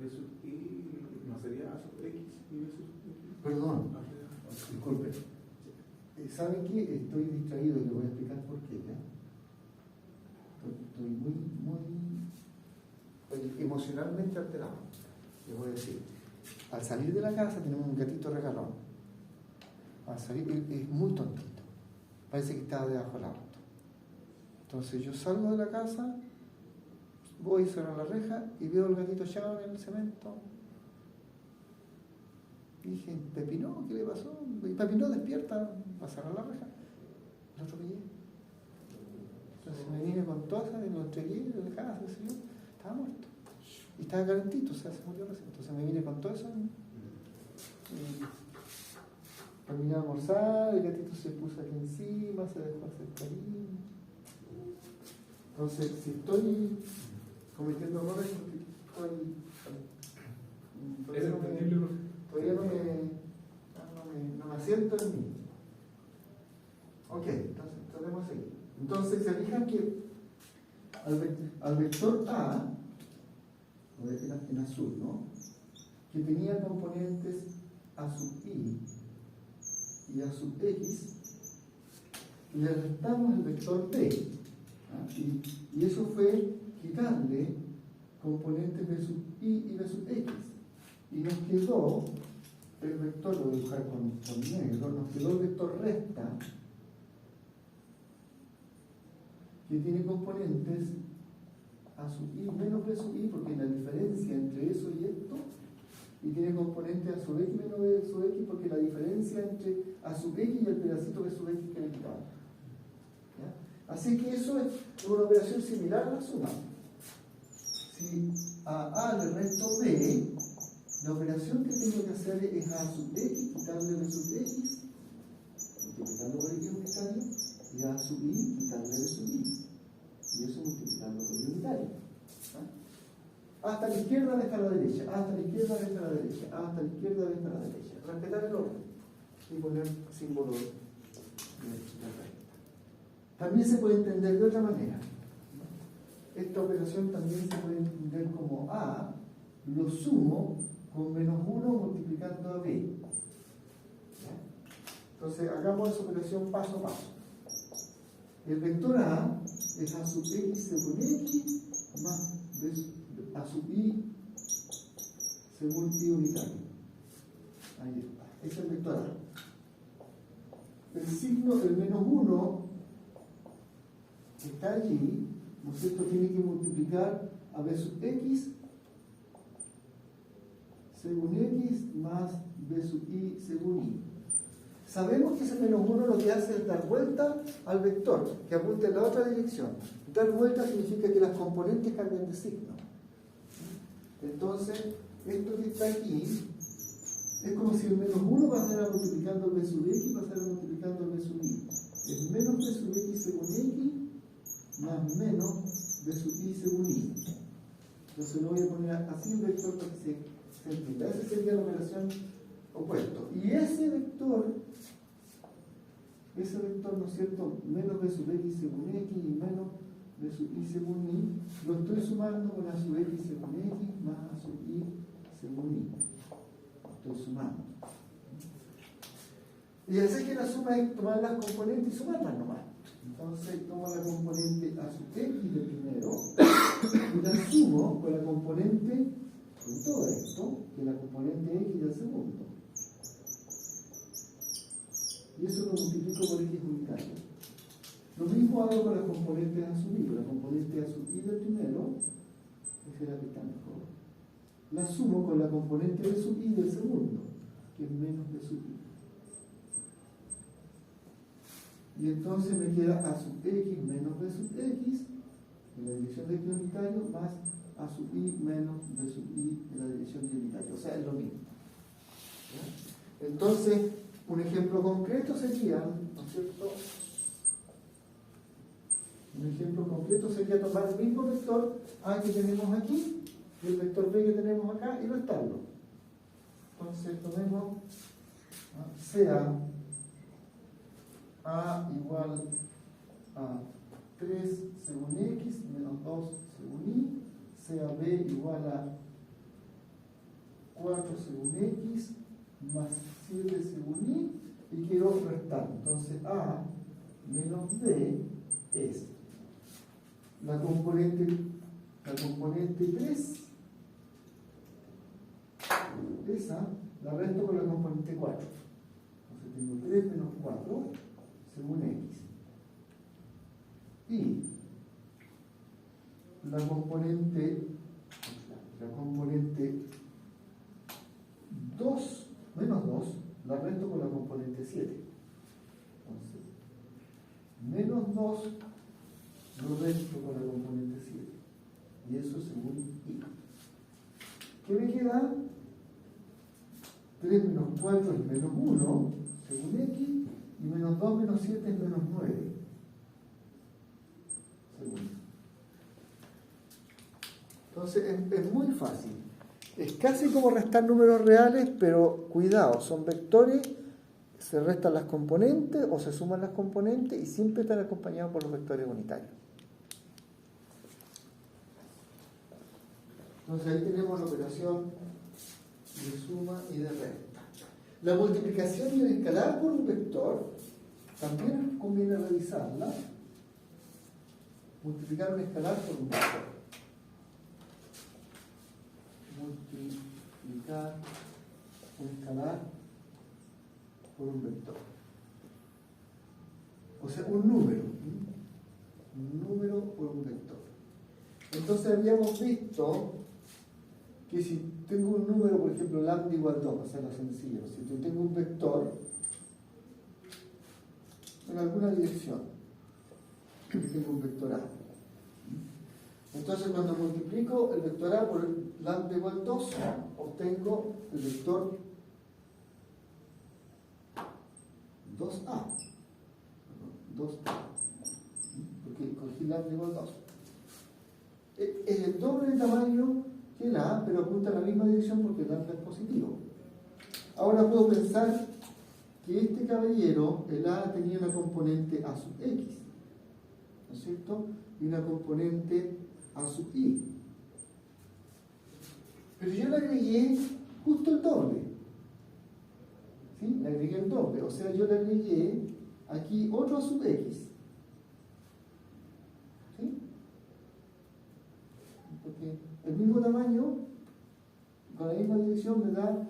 b sub i, ¿no sería a sub x y b sub x? Perdón, Al revés. disculpe. ¿Saben qué? Estoy distraído y le voy a explicar por qué. ¿Ya? Estoy muy emocionalmente alterado. Les voy a decir. Al salir de la casa tenemos un gatito regalón. Al salir es muy tontito. Parece que estaba debajo del auto. Entonces yo salgo de la casa, voy sobre la reja y veo el gatito echado en el cemento. Y dije, Pepinó, ¿qué le pasó? Y Pepinó despierta, va a cerrar la reja. Lo atropellé. Entonces me vine con toda esa, lo entregué en la casa, estaba muerto. Y estaba calentito, o sea, se murió recién. Entonces me vine con todo eso. Terminé de almorzar, el gatito se puso aquí encima, se dejó hacer cariño. Entonces, si estoy cometiendo errores, Es entendible, profe. todavía no me asiento en mí. Ok, entonces podemos seguir. Entonces se fijan que al vector A, lo voy a dejar en azul, ¿no? Que tenía componentes a sub i y a sub x, le restamos el vector B. ¿Ah? Y eso fue quitarle componentes b sub i y b sub x. Y nos quedó el vector, lo voy a dibujar con negro, nos quedó el vector resta, que tiene componentes a sub i menos b sub i, porque la diferencia entre eso y esto, y tiene componente a sub x menos b sub x, porque la diferencia entre a sub x y el pedacito b sub x que le quitamos. ¿Ya? Así que eso es una operación similar a la suma. Si a A le resto b, la operación que tengo que hacer es a sub x, quitarle b sub x, multiplicando por x unitario, y a sub i, quitarle b sub i. Y eso multiplicando por y unitario. ¿Ah? Hasta la izquierda deja a la derecha, hasta la izquierda deja a la derecha, hasta la izquierda deja a la derecha. Respetar el orden y poner símbolo de recta. También se puede entender de otra manera. Esta operación también se puede entender como A lo sumo con menos 1 multiplicando a B. ¿Ya? Entonces hagamos esa operación paso a paso. El vector A es a sub x según x más a sub i según i unitario. Ahí está. Ese es el vector A. El signo del menos 1 que está allí, ¿no es cierto?, tiene que multiplicar a b sub x según x más b sub i según i. Sabemos que ese menos 1 lo que hace es dar vuelta al vector, que apunta en la otra dirección. Dar vuelta significa que las componentes cambian de signo. Entonces, esto que está aquí es como si el menos 1 pasara multiplicando el b sub x y pasara multiplicando el b sub i. Es menos b sub x según x más menos b sub i según i. Entonces lo voy a poner así el vector para que se entienda. Esa sería la operación opuesto. Y ese vector, ¿no es cierto?, menos b sub x según x y menos de sub i según i, lo estoy sumando con a sub x según x más a sub i según i. Lo estoy sumando. Y así que la suma es tomar las componentes y sumarlas nomás. Entonces tomo la componente a sub x del primero y la sumo con la componente, con todo esto, que es la componente x del segundo. Y eso lo multiplico por x unitario. Lo mismo hago con las componentes a sub i. Con la componente a sub i del primero, esa es la que está mejor. La sumo con la componente de sub i del segundo, que es menos de sub i. Y entonces me queda a sub x menos b sub x en la dirección de x unitario más a sub i menos b sub i en la dirección de unitario. O sea, es lo mismo. ¿Ya? Entonces, un ejemplo concreto sería, ¿no es cierto? Un ejemplo concreto sería tomar el mismo vector A que tenemos aquí y el vector B que tenemos acá y restarlo. Entonces, tomemos sea A igual a 3 según x menos 2 según y, sea b igual a 4 según x más 7 según y quiero restar. Entonces a menos b es la componente 3, esa la resto con la componente 4. Entonces tengo 3 menos 4 según x. Y la componente 2 menos 2 la resto con la componente 7. Entonces, menos 2 lo resto con la componente 7. Y eso según y. ¿Qué me queda? 3 menos 4 es menos 1 según x. Y menos 2 menos 7 es menos 9. Segundo. Entonces es muy fácil. Es casi como restar números reales, pero cuidado, son vectores, se restan las componentes o se suman las componentes y siempre están acompañados por los vectores unitarios. Entonces ahí tenemos la operación de suma y de resta. La multiplicación de un escalar por un vector también conviene revisarla. Multiplicar un escalar por un vector. Multiplicar un escalar por un vector. O sea, un número. Un número por un vector. Entonces habíamos visto que si tengo un número, por ejemplo, lambda igual 2, o sea, lo sencillo, si yo tengo un vector en alguna dirección, que tengo un vector A. Entonces, cuando multiplico el vector A por el lambda igual 2, obtengo el vector 2A. 2A. Porque cogí lambda igual 2. Es el doble de tamaño que el A, pero apunta a la misma dirección porque el lambda es positivo. Ahora puedo pensar que este caballero, el A, tenía una componente A sub X, ¿no es cierto? Y una componente A sub I. Pero yo le agregué justo el doble. ¿Sí? Le agregué el doble. O sea, yo le agregué aquí otro A sub X. ¿Sí? Porque el mismo tamaño, con la misma dirección me da,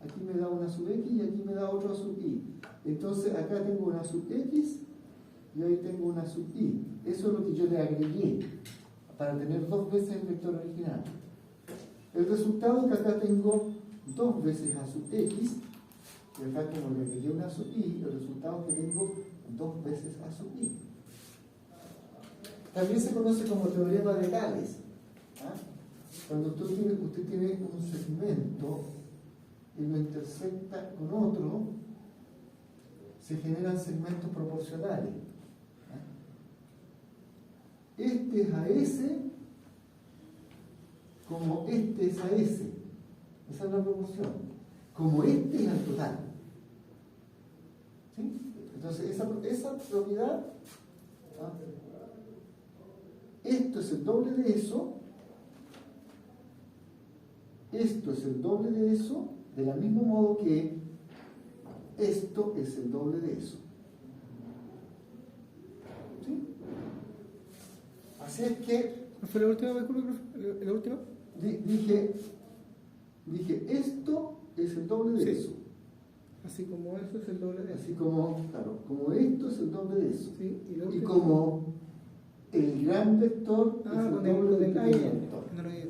aquí me da una sub X y aquí me da otro sub Y. Entonces acá tengo una sub X y ahí tengo una sub Y. Eso es lo que yo le agregué para tener dos veces el vector original. El resultado es que acá tengo dos veces a sub X y acá como le agregué una sub Y, el resultado es que tengo dos veces a sub Y. También se conoce como teorema de Gales. Cuando usted tiene un segmento y lo intersecta con otro, se generan segmentos proporcionales. Este es a S como este es a S. Esa es la proporción. Como este es al total. ¿Sí? Entonces, esa propiedad esto es el doble de eso, esto es el doble de eso, de la mismo modo que esto es el doble de eso. ¿Sí? Así es que ¿No fue la última, disculpe, profe? ¿La última? dije, esto es el doble de Sí. eso. Así como eso es el doble de eso. Así como, claro, como esto es el doble de eso. Sí, y, la Y última- como el gran vector es el con el, doble con del el, pequeño ya. vector. No lo había-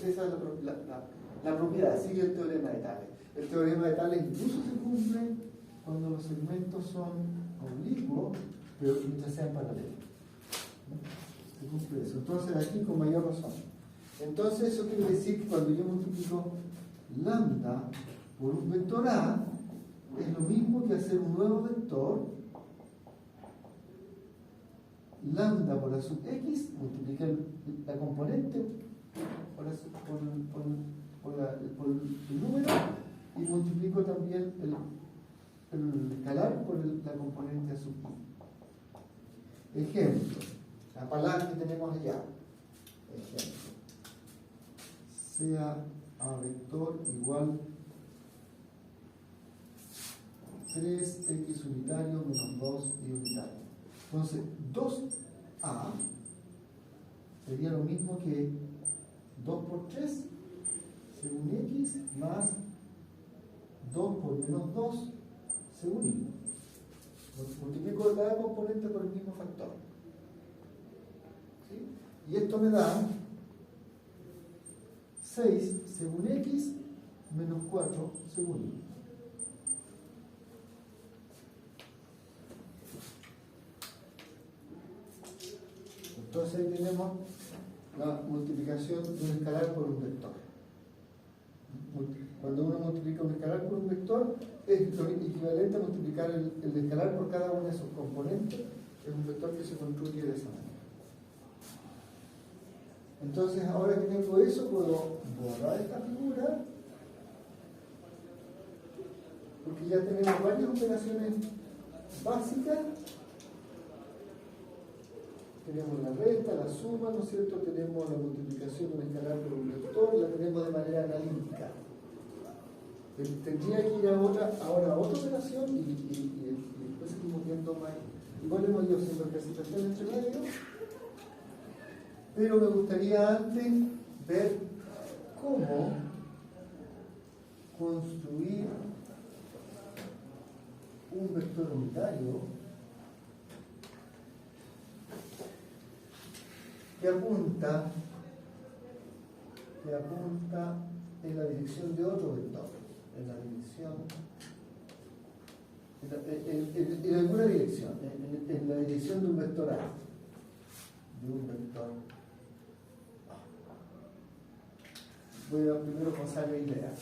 Esa es la propiedad, sigue el teorema de Tales. El teorema de Tales incluso se cumple cuando los segmentos son oblicuos, pero mientras sean paralelos. Se cumple eso. Entonces aquí con mayor razón. Entonces eso quiere decir que cuando yo multiplico lambda por un vector A, es lo mismo que hacer un nuevo vector lambda por la sub x, multiplicar la componente por el número y multiplico también el escalar por la componente a sub i. Ejemplo, la palanca que tenemos allá. Ejemplo. Sea a vector igual 3x unitario menos 2y unitario. Entonces, 2a sería lo mismo que 2 por 3 según x más 2 por menos 2 según y. Multiplico cada componente por el mismo factor. ¿Sí? Y esto me da 6 según x menos 4 según y. Entonces ahí tenemos la multiplicación de un escalar por un vector. Cuando uno multiplica un escalar por un vector, es lo equivalente a multiplicar el escalar por cada uno de sus componentes. Es un vector que se construye de esa manera. Entonces, ahora que tengo eso, puedo borrar esta figura, porque ya tenemos varias operaciones básicas. Tenemos la resta, la suma, ¿no es cierto? Tenemos la multiplicación de un escalar por un vector, la tenemos de manera analítica. Tendría que ir ahora a otra operación y después seguimos viendo más. Igual hemos ido haciendo ejercitación entre medio, pero me gustaría antes ver cómo construir un vector unitario que apunta en la dirección de otro vector, en la dirección, en alguna dirección, en la dirección de un vector A, de un vector A. Voy a primero pasar la idea.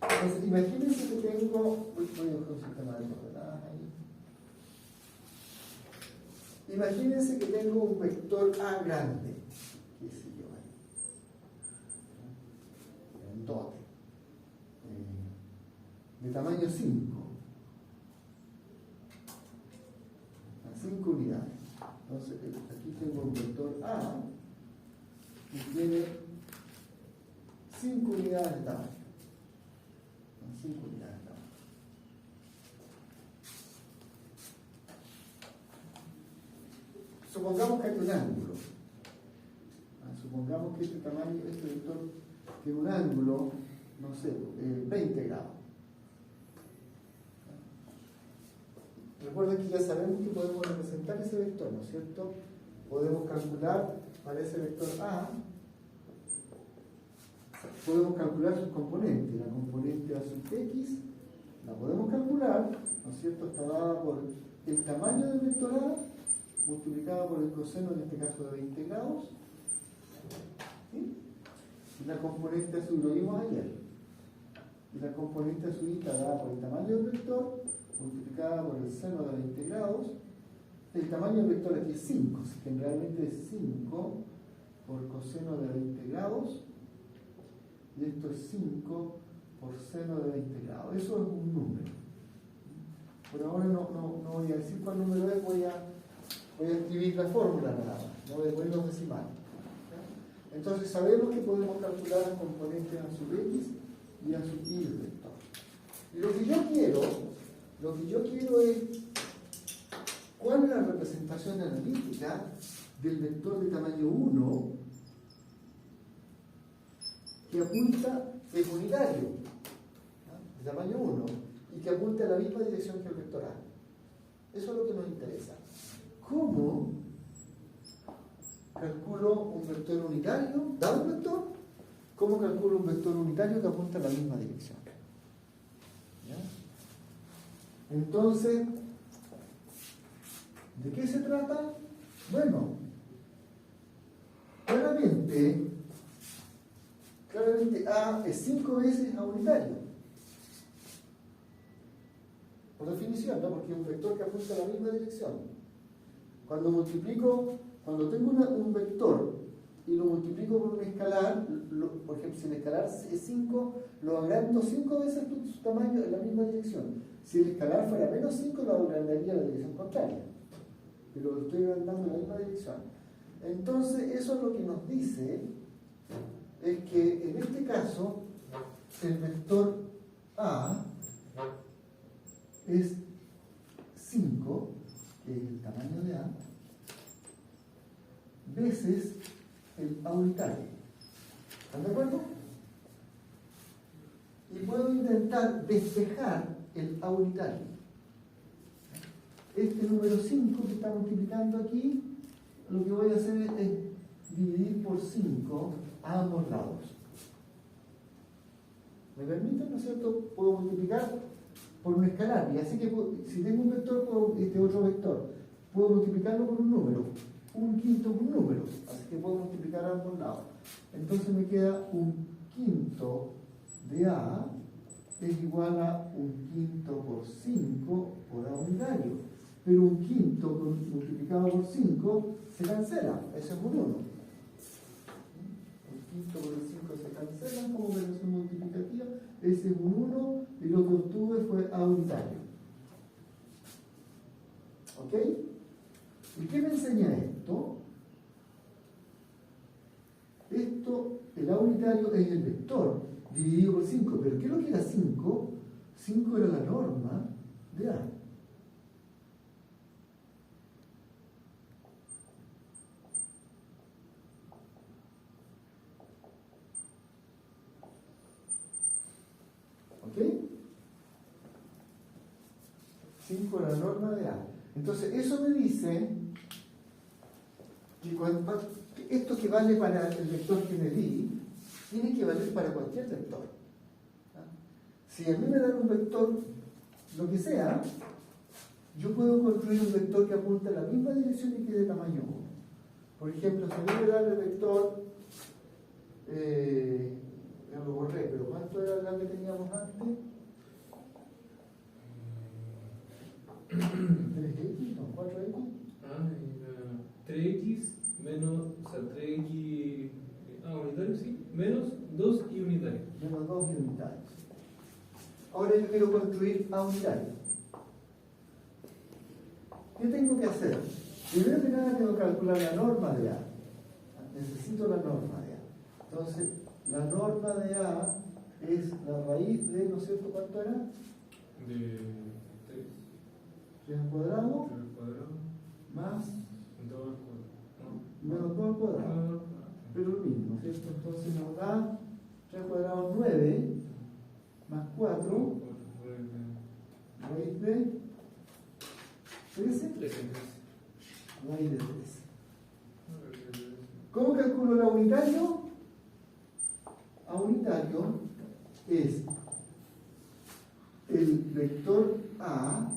Entonces, imagínense que tengo, voy a buscar un sistema de coordenadas ahí. Imagínense que tengo un vector A grande, qué sé yo, grandote, de tamaño 5, a 5 unidades. Entonces, aquí tengo un vector A que tiene 5 unidades de tamaño. 5 unidades de tamaño. Supongamos que hay un ángulo. Supongamos que este tamaño, este vector, tiene un ángulo, no sé, 20 grados. Recuerden que ya sabemos que podemos representar ese vector, ¿no es cierto? Podemos calcular para ese vector A, podemos calcular sus componentes. La componente A sub x la podemos calcular, ¿no es cierto? Está dada por el tamaño del vector A multiplicada por el coseno, en este caso de 20 grados. ¿Sí? Y la componente A sub, lo vimos ayer. Y la componente A sub i está dada por el tamaño del vector multiplicada por el seno de 20 grados. El tamaño del vector aquí es 5, generalmente es 5 por coseno de 20 grados. Y esto es 5 por seno de 20 grados. Eso es un número. Por ahora no voy a decir cuál número es, voy a Voy a escribir la fórmula nada más, no voy a poner los decimales. ¿Ya? Entonces sabemos que podemos calcular los componentes a sub x y a sub y del vector. Y lo que yo quiero es cuál es la representación analítica del vector de tamaño 1 que apunta, es unitario, ¿ya? De tamaño 1, y que apunta a la misma dirección que el vector A. Eso es lo que nos interesa. ¿Cómo calculo un vector unitario? ¿Dado un vector? ¿Cómo calculo un vector unitario que apunta a la misma dirección? ¿Ya? Entonces, ¿de qué se trata? Bueno, claramente A es 5 veces A unitario. Por definición, ¿no? Porque es un vector que apunta a la misma dirección. Cuando tengo un vector y lo multiplico por un escalar, por ejemplo, si el escalar es 5, lo agrando 5 veces su tamaño en la misma dirección. Si el escalar fuera menos 5, lo agrandaría en la dirección contraria. Pero lo estoy agrandando en la misma dirección. Entonces, eso es lo que nos dice, es que en este caso, el vector A es 5, que es el tamaño de A, veces el A unitario. ¿Están de acuerdo? Y puedo intentar despejar el A unitario. Este número 5 que está multiplicando aquí, lo que voy a hacer es dividir por 5 a ambos lados. ¿Me permiten, no es cierto? Puedo multiplicar por un escalar, y así que si tengo un vector, este otro vector, puedo multiplicarlo por un número, un quinto por un número, así que puedo multiplicar a ambos lados. Entonces me queda un quinto de A es igual a un quinto por 5 por A unitario, pero un quinto multiplicado por 5 se cancela, eso es un 1. Un quinto por el 5 se cancelan como operación multiplicativa, ese es un 1 y lo que obtuve fue A unitario. ¿Ok? ¿Y qué me enseña esto? El A unitario es el vector dividido por 5, pero ¿qué es lo que era 5? 5 era la norma de A. ¿Ok? 5 era la norma de A. Entonces, eso me dice que esto que vale para el vector que me di, tiene que valer para cualquier vector. ¿Ah? Si a mí me dan un vector, lo que sea, yo puedo construir un vector que apunte a la misma dirección y que de tamaño 1. Por ejemplo, si a mí me dan el vector, ya lo borré, pero ¿cuánto era la que teníamos antes? 3x, no, 4x. 3x menos, o sea, 3x unitario, sí, menos 2 y unitario. Menos 2 y unitario. Ahora yo quiero construir A unitario. ¿Qué tengo que hacer? Primero que nada tengo que calcular la norma de A. Necesito la norma de A. Entonces, la norma de A es la raíz de, ¿no es cierto? ¿Cuánto era? De 3 3 al cuadrado más 2 al cuadrado. menos 2 al cuadrado. Pero lo mismo, ¿cierto? Entonces nos da 3 al cuadrado 9 más 4 raíz de 13. Raíz de 13. ¿Cómo calculo la unitario? A unitario es el vector A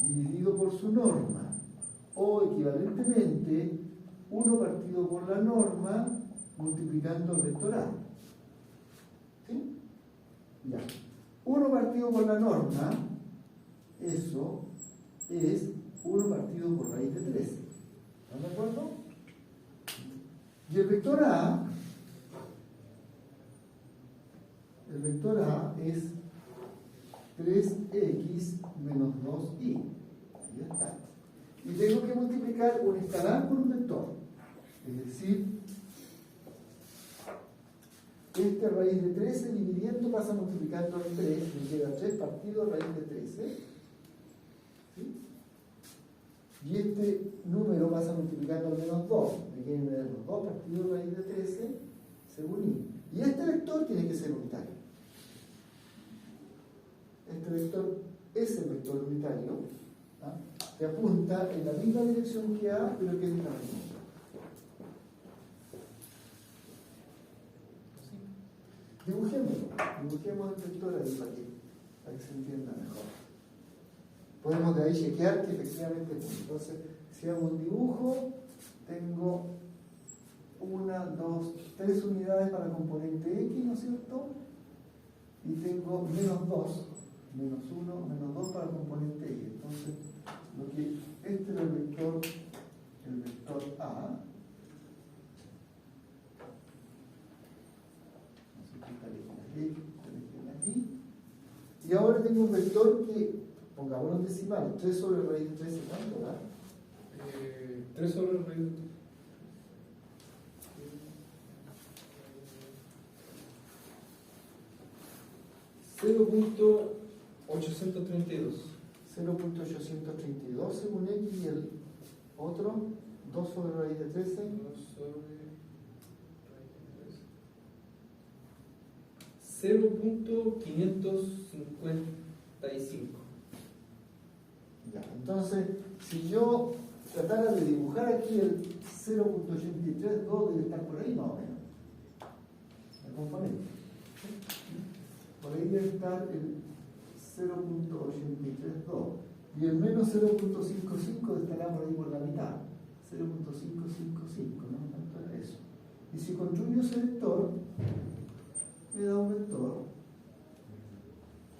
dividido por su norma, o equivalentemente 1 partido por la norma multiplicando el vector A. ¿Sí? Ya. 1 partido por la norma, eso es 1 partido por raíz de 13. ¿Están de acuerdo? Y el vector A es 3x menos 2y. Ahí está. Y tengo que multiplicar un escalar por un vector. Es decir, este raíz de 13 dividiendo pasa multiplicando en 3, me queda 3 partido raíz de 13. ¿Sí? Y este número pasa multiplicando al menos 2, me quedan menos 2 partido raíz de 13 según I. Y este vector tiene que ser unitario. Este vector es el vector unitario, ¿ah? Que apunta en la misma dirección que A, pero que es de tamaño 1. Dibujemos el vector ahí para que se entienda mejor. Podemos de ahí chequear que efectivamente es 1. Entonces, si hago un dibujo, tengo 1, 2, 3 unidades para componente X, ¿no es cierto? Y tengo menos 2, menos 1, menos 2 para componente Y. Entonces, este es el vector A. Y ahora tengo un vector que, pongámoslo en decimal, 3 sobre raíz de 13, ¿cuánto da? 3 sobre raíz de 13. 0.832. 0.832 según X y el otro 2 sobre raíz de 13. 2 sobre raíz de 0.555. Ya, entonces, si yo tratara de dibujar aquí el 0.832, debe estar por ahí más o menos. El componente. Por ahí debe estar el 0.832 y el menos 0.55 estará por ahí por la mitad. 0.555, ¿no? Tanto era eso. Y si construyo ese vector, me da un vector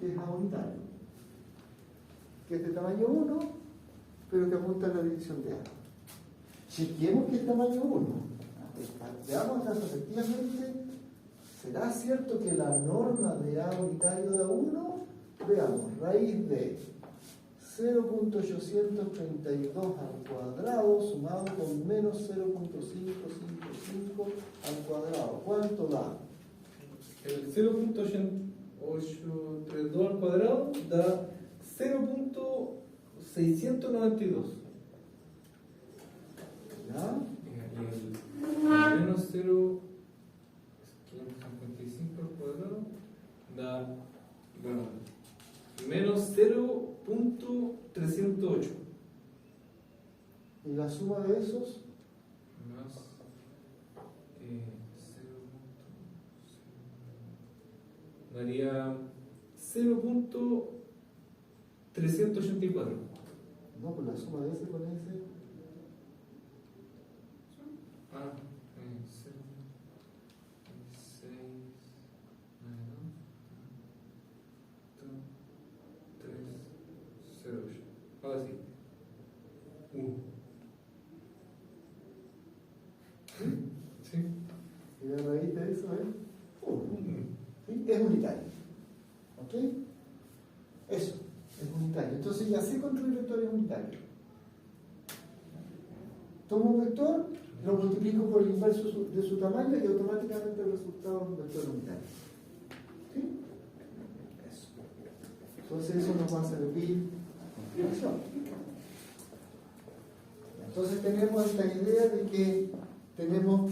que es A unitario, que es de tamaño 1, pero que apunta en la dirección de A. Chequemos que es tamaño 1. Veamos acaso efectivamente, ¿será cierto que la norma de A unitario da 1? Veamos, raíz de 0.832 al cuadrado sumado con menos 0.555 al cuadrado. ¿Cuánto da? El 0.832 al cuadrado da 0.692. ¿Ya? Y el menos 0.555 al cuadrado da, bueno, menos 0.308. ¿Y la suma de esos? Más 0.0 daría 0.384. No, pues la suma de ese con ese. Ah, 0, 6, 3, 0, 8. Ahora sí. 1. ¿Sí? Y la raíz de eso es 1. ¿Sí? Es unitario. ¿Ok? Eso, es unitario. Entonces ya sé construir vectores unitarios. Tomo un vector, lo multiplico por el inverso de su tamaño y automáticamente el resultado es un vector unitario. ¿Sí? Eso. Entonces eso nos va a servir a continuación. Entonces tenemos esta idea de que tenemos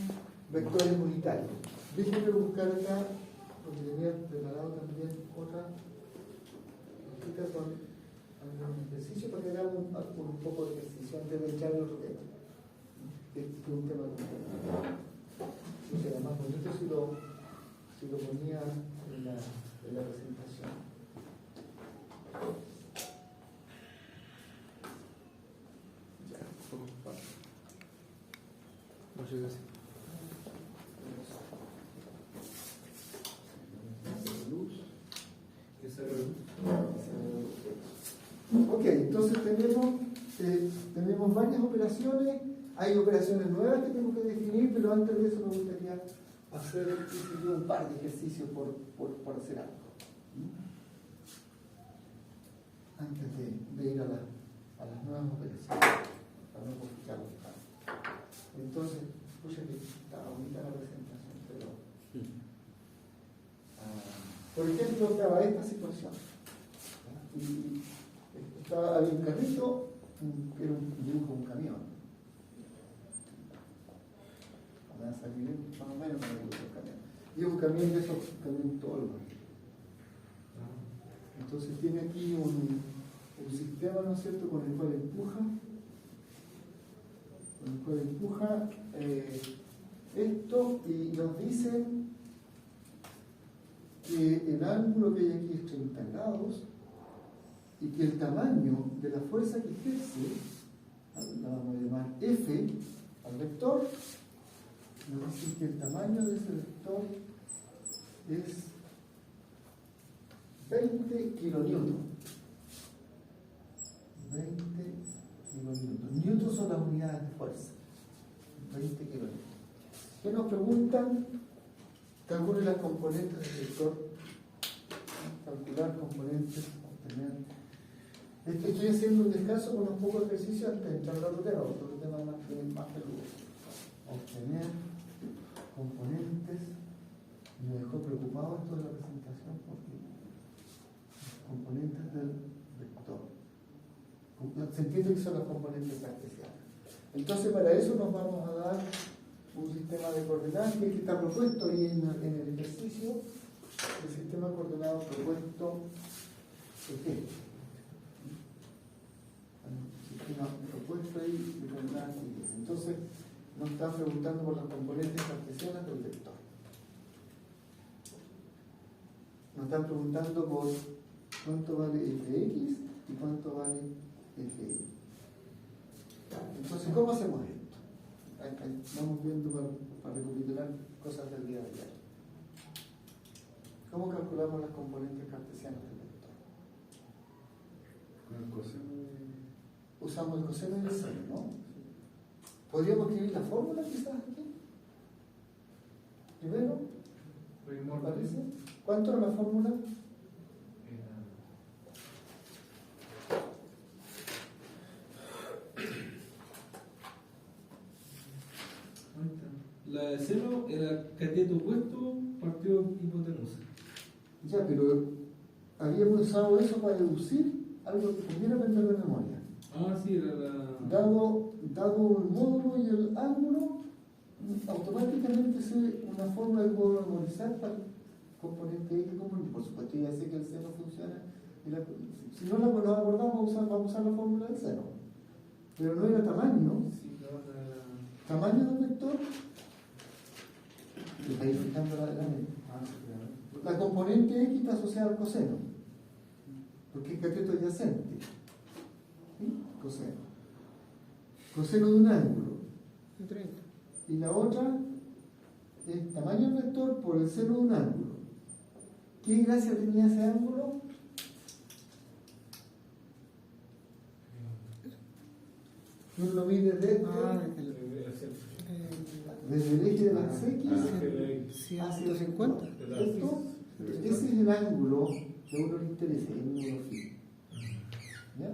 vectores unitarios. Déjenme buscar acá, porque tenía preparado también otra cosita con algún ejercicio para que hagamos un poco de ejercicio antes de entrar en otro tema. Este es un tema complicado. Será más bonito si lo ponía en la presentación. Muchas gracias. Ok, entonces tenemos varias operaciones. Hay operaciones nuevas que tengo que definir, pero antes de eso me gustaría hacer un par de ejercicios por hacer algo. Antes de ir a las nuevas operaciones. para no complicarlo tanto. Entonces, escucha que está bonita la presentación, pero por ejemplo, estaba esta situación. Y había un carrito, que era un dibujo de un camión. Van a salir más o menos con el dibujo del camión. Y es un camión de esos, camión tolva. Entonces tiene aquí un sistema, ¿no es cierto?, con el cual empuja esto, y nos dicen que el ángulo que hay aquí es 30 grados y que el tamaño de la fuerza que ejerce, la vamos a llamar F al vector, nos dicen que el tamaño de ese vector es 20 kilonewton. 20 kilonewton. Newton son las unidades de fuerza. 20 kilonewton. ¿Qué nos preguntan? Calcule las componentes del vector. Calcular componentes, obtener. Estoy haciendo un descanso con unos pocos ejercicios antes de entrar al otro tema más peludo. Obtener componentes. Me dejó preocupado esto de la presentación porque componentes del vector. Se entiende que son las componentes cartesianas. Entonces, para eso nos vamos a dar un sistema de coordenadas que está propuesto ahí en el ejercicio. El sistema coordenado propuesto es este. El sistema propuesto ahí de coordenadas siguientes. Entonces, nos están preguntando por las componentes cartesianas del vector. Nos están preguntando por cuánto vale fx y cuánto vale fy. Entonces, ¿cómo hacemos esto? Vamos viendo para recapitular cosas del día de ayer. ¿Cómo calculamos las componentes cartesianas del vector? Con el coseno Usamos el coseno y el seno, ¿no? ¿Podríamos escribir la fórmula quizás aquí? Primero, ¿me parece? ¿Cuánto era la fórmula? La de seno era cateto opuesto partido hipotenusa. Ya, pero habíamos usado eso para deducir algo que pudiera aprender de memoria. Ah, sí, era la. Dado el módulo y el ángulo, automáticamente sé una fórmula que puedo memorizar para el componente X y componente. Por supuesto, ya sé que el seno funciona. Si no la acordamos, vamos a usar la fórmula del seno. Pero no era tamaño. Sí, la. Tamaño del vector. Está ahí fijando la mente. La componente X está asociada al coseno, porque es cateto adyacente. ¿Sí? Coseno. Coseno de un ángulo. 30. Y la otra es tamaño del vector por el seno de un ángulo. ¿Qué gracia tenía ese ángulo? Uno lo mide desde el eje de las X. 150. Esto, ese es el ángulo que a uno le interesa, el ángulo fijo. ¿Ya?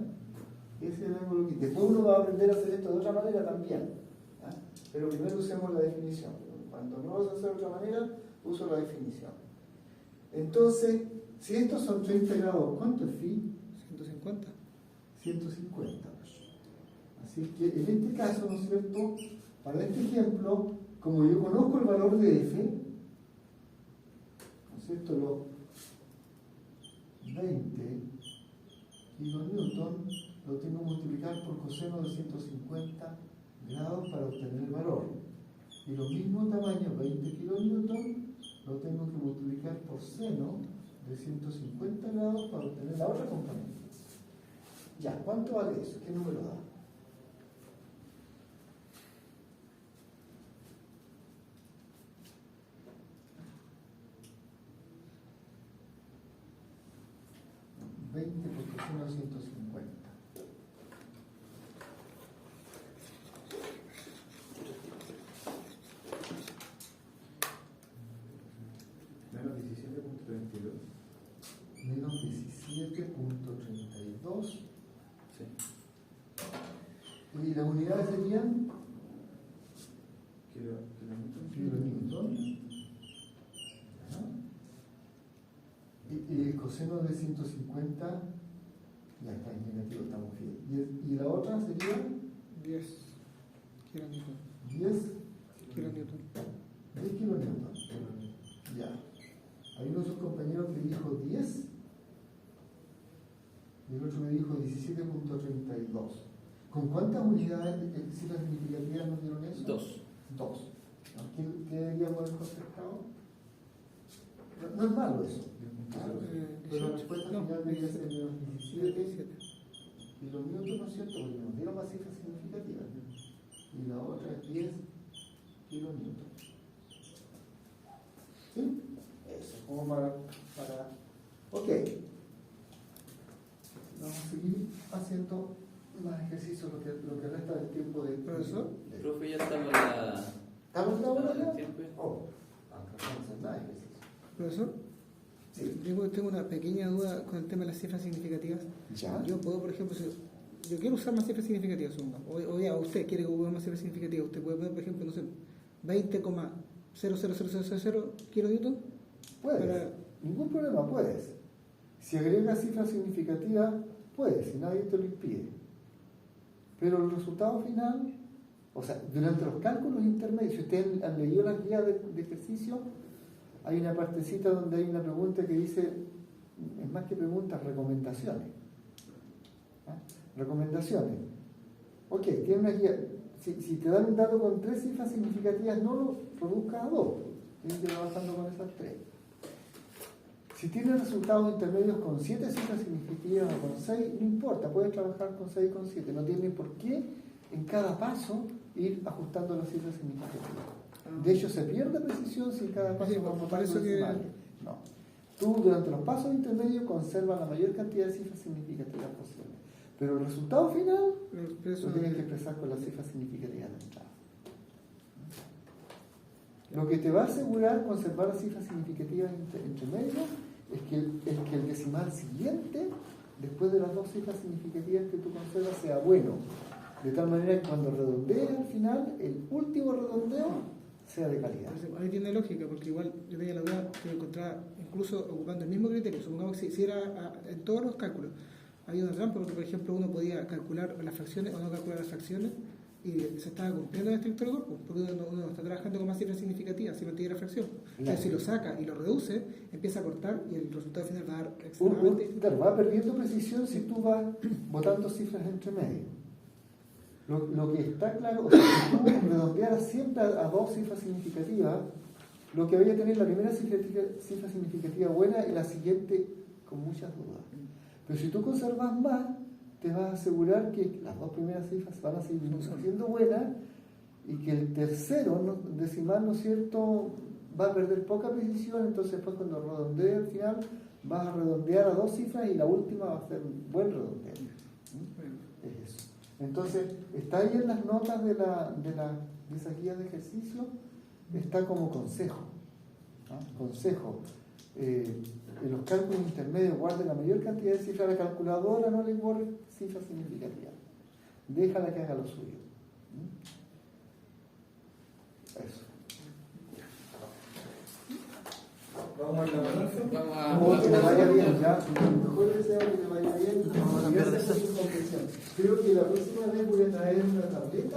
Ese es el ángulo que después uno va a aprender a hacer esto de otra manera también. ¿Ya? Pero primero usemos la definición. Cuando no vas a hacer de otra manera, uso la definición. Entonces, si estos son 30 grados, ¿cuánto es phi? 150. 150. Así que en este caso, ¿no es cierto? Para este ejemplo, como yo conozco el valor de f, ¿no es cierto? Los 20 kilonewton lo tengo que multiplicar por coseno de 150 grados para obtener el valor. Y los mismos tamaños, 20 kilonewton, lo tengo que multiplicar por seno de 150 grados para obtener la otra componente. Ya, ¿cuánto vale eso? ¿Qué número da? Por coseno de 150. menos 17.32. Menos 17.32. Sí. Y las unidades serían kilonewton. y el coseno de 150, ya está en negativo, estamos bien. Y la otra sería 10 kilonewton. 10 Kilonewton. kilonewton. Ya. Hay uno de sus compañeros que dijo 10 y el otro me dijo 17.32. ¿Con cuántas unidades de cifras significativas nos dieron eso? 2. 2. ¿Qué deberíamos haber contestado? No es malo eso. Pero la respuesta No, final debería ser menos 17 17. kilonewton, ¿no es cierto? Porque nos dieron más cifras significativas. Y la otra es 10 kilonewton. ¿Sí? Eso, como para... Ok. Vamos a seguir haciendo más ejercicios lo que resta del tiempo de... ¿Profesor? Profe, ya estamos en la... ¿Estamos en la hora ya? tiempo. Oh, alcanzamos a hacer más ejercicios. Profesor, Sí. tengo una pequeña duda con el tema de las cifras significativas. ¿Ya? Yo puedo, por ejemplo, si yo quiero usar más cifras significativas, o ya usted quiere que use más cifras significativas, usted puede poner, por ejemplo, no sé, 20,00000 kilonewton. Puedes. Para- Ningún problema, puedes. Si agregas cifras significativas, puedes, si nadie te lo impide. Pero el resultado final, o sea, durante los cálculos intermedios, si ustedes han leído la guía de ejercicio, hay una partecita donde hay una pregunta que dice, es más que preguntas, recomendaciones. ¿Ah? Recomendaciones. Ok, tiene una guía. Si te dan un dato con 3 cifras significativas, no lo produzcas a 2. Tienes que ir trabajando con esas 3. Si tienes resultados intermedios con 7 cifras significativas o con 6, no importa, puedes trabajar con 6 y con 7. No tienes por qué en cada paso ir ajustando las cifras significativas. De hecho, se pierde precisión si en cada paso Sí, vamos por eso botando que- decimales. No. Tú durante los pasos intermedios conservas la mayor cantidad de cifras significativas posible. Pero el resultado final Eso, lo tienes que expresar con las cifras significativas de entrada. Lo que te va a asegurar conservar las cifras significativas entre medio es que el decimal siguiente, después de las 2 cifras significativas que tú conservas, sea bueno. De tal manera que cuando redondees al final, el último redondeo sea de calidad. Entonces, ahí tiene lógica, porque igual yo tenía la duda que me encontraba, incluso ocupando el mismo criterio, supongamos que si era en todos los cálculos, había una trampa, porque por ejemplo uno podía calcular las fracciones o no calcular las fracciones, y se estaba cumpliendo el estricto rigor, porque uno está trabajando con más cifras significativas si mantiene la fracción. Entonces, si lo saca y lo reduce, empieza a cortar y el resultado final va a dar extremadamente... Claro, va perdiendo precisión si tú vas botando cifras entre medio. Lo que está claro, o sea, si tú redondearas siempre a 2 cifras significativas, lo que vaya a tener la primera cifra significativa buena y la siguiente con muchas dudas. Pero si tú conservas más, te vas a asegurar que las 2 primeras cifras van a seguir siendo buenas y que el tercero decimal, ¿no es cierto?, va a perder poca precisión. Entonces después cuando redondee al final vas a redondear a 2 cifras y la última va a ser un buen redondeo. Es eso. Entonces está ahí en las notas de esa guía de ejercicio, está como consejo. ¿Ah? Consejo. En los cálculos intermedios guarde la mayor cantidad de cifras. La calculadora no le borre cifras significativas. Déjala que haga lo suyo. Eso. Vamos a la balanza. Vamos Como que le vaya bien, a... ya. Mejor deseo que le vaya bien. Vamos a cambiar de Gracias por su comprensión. Creo que la próxima vez voy a traer una tableta.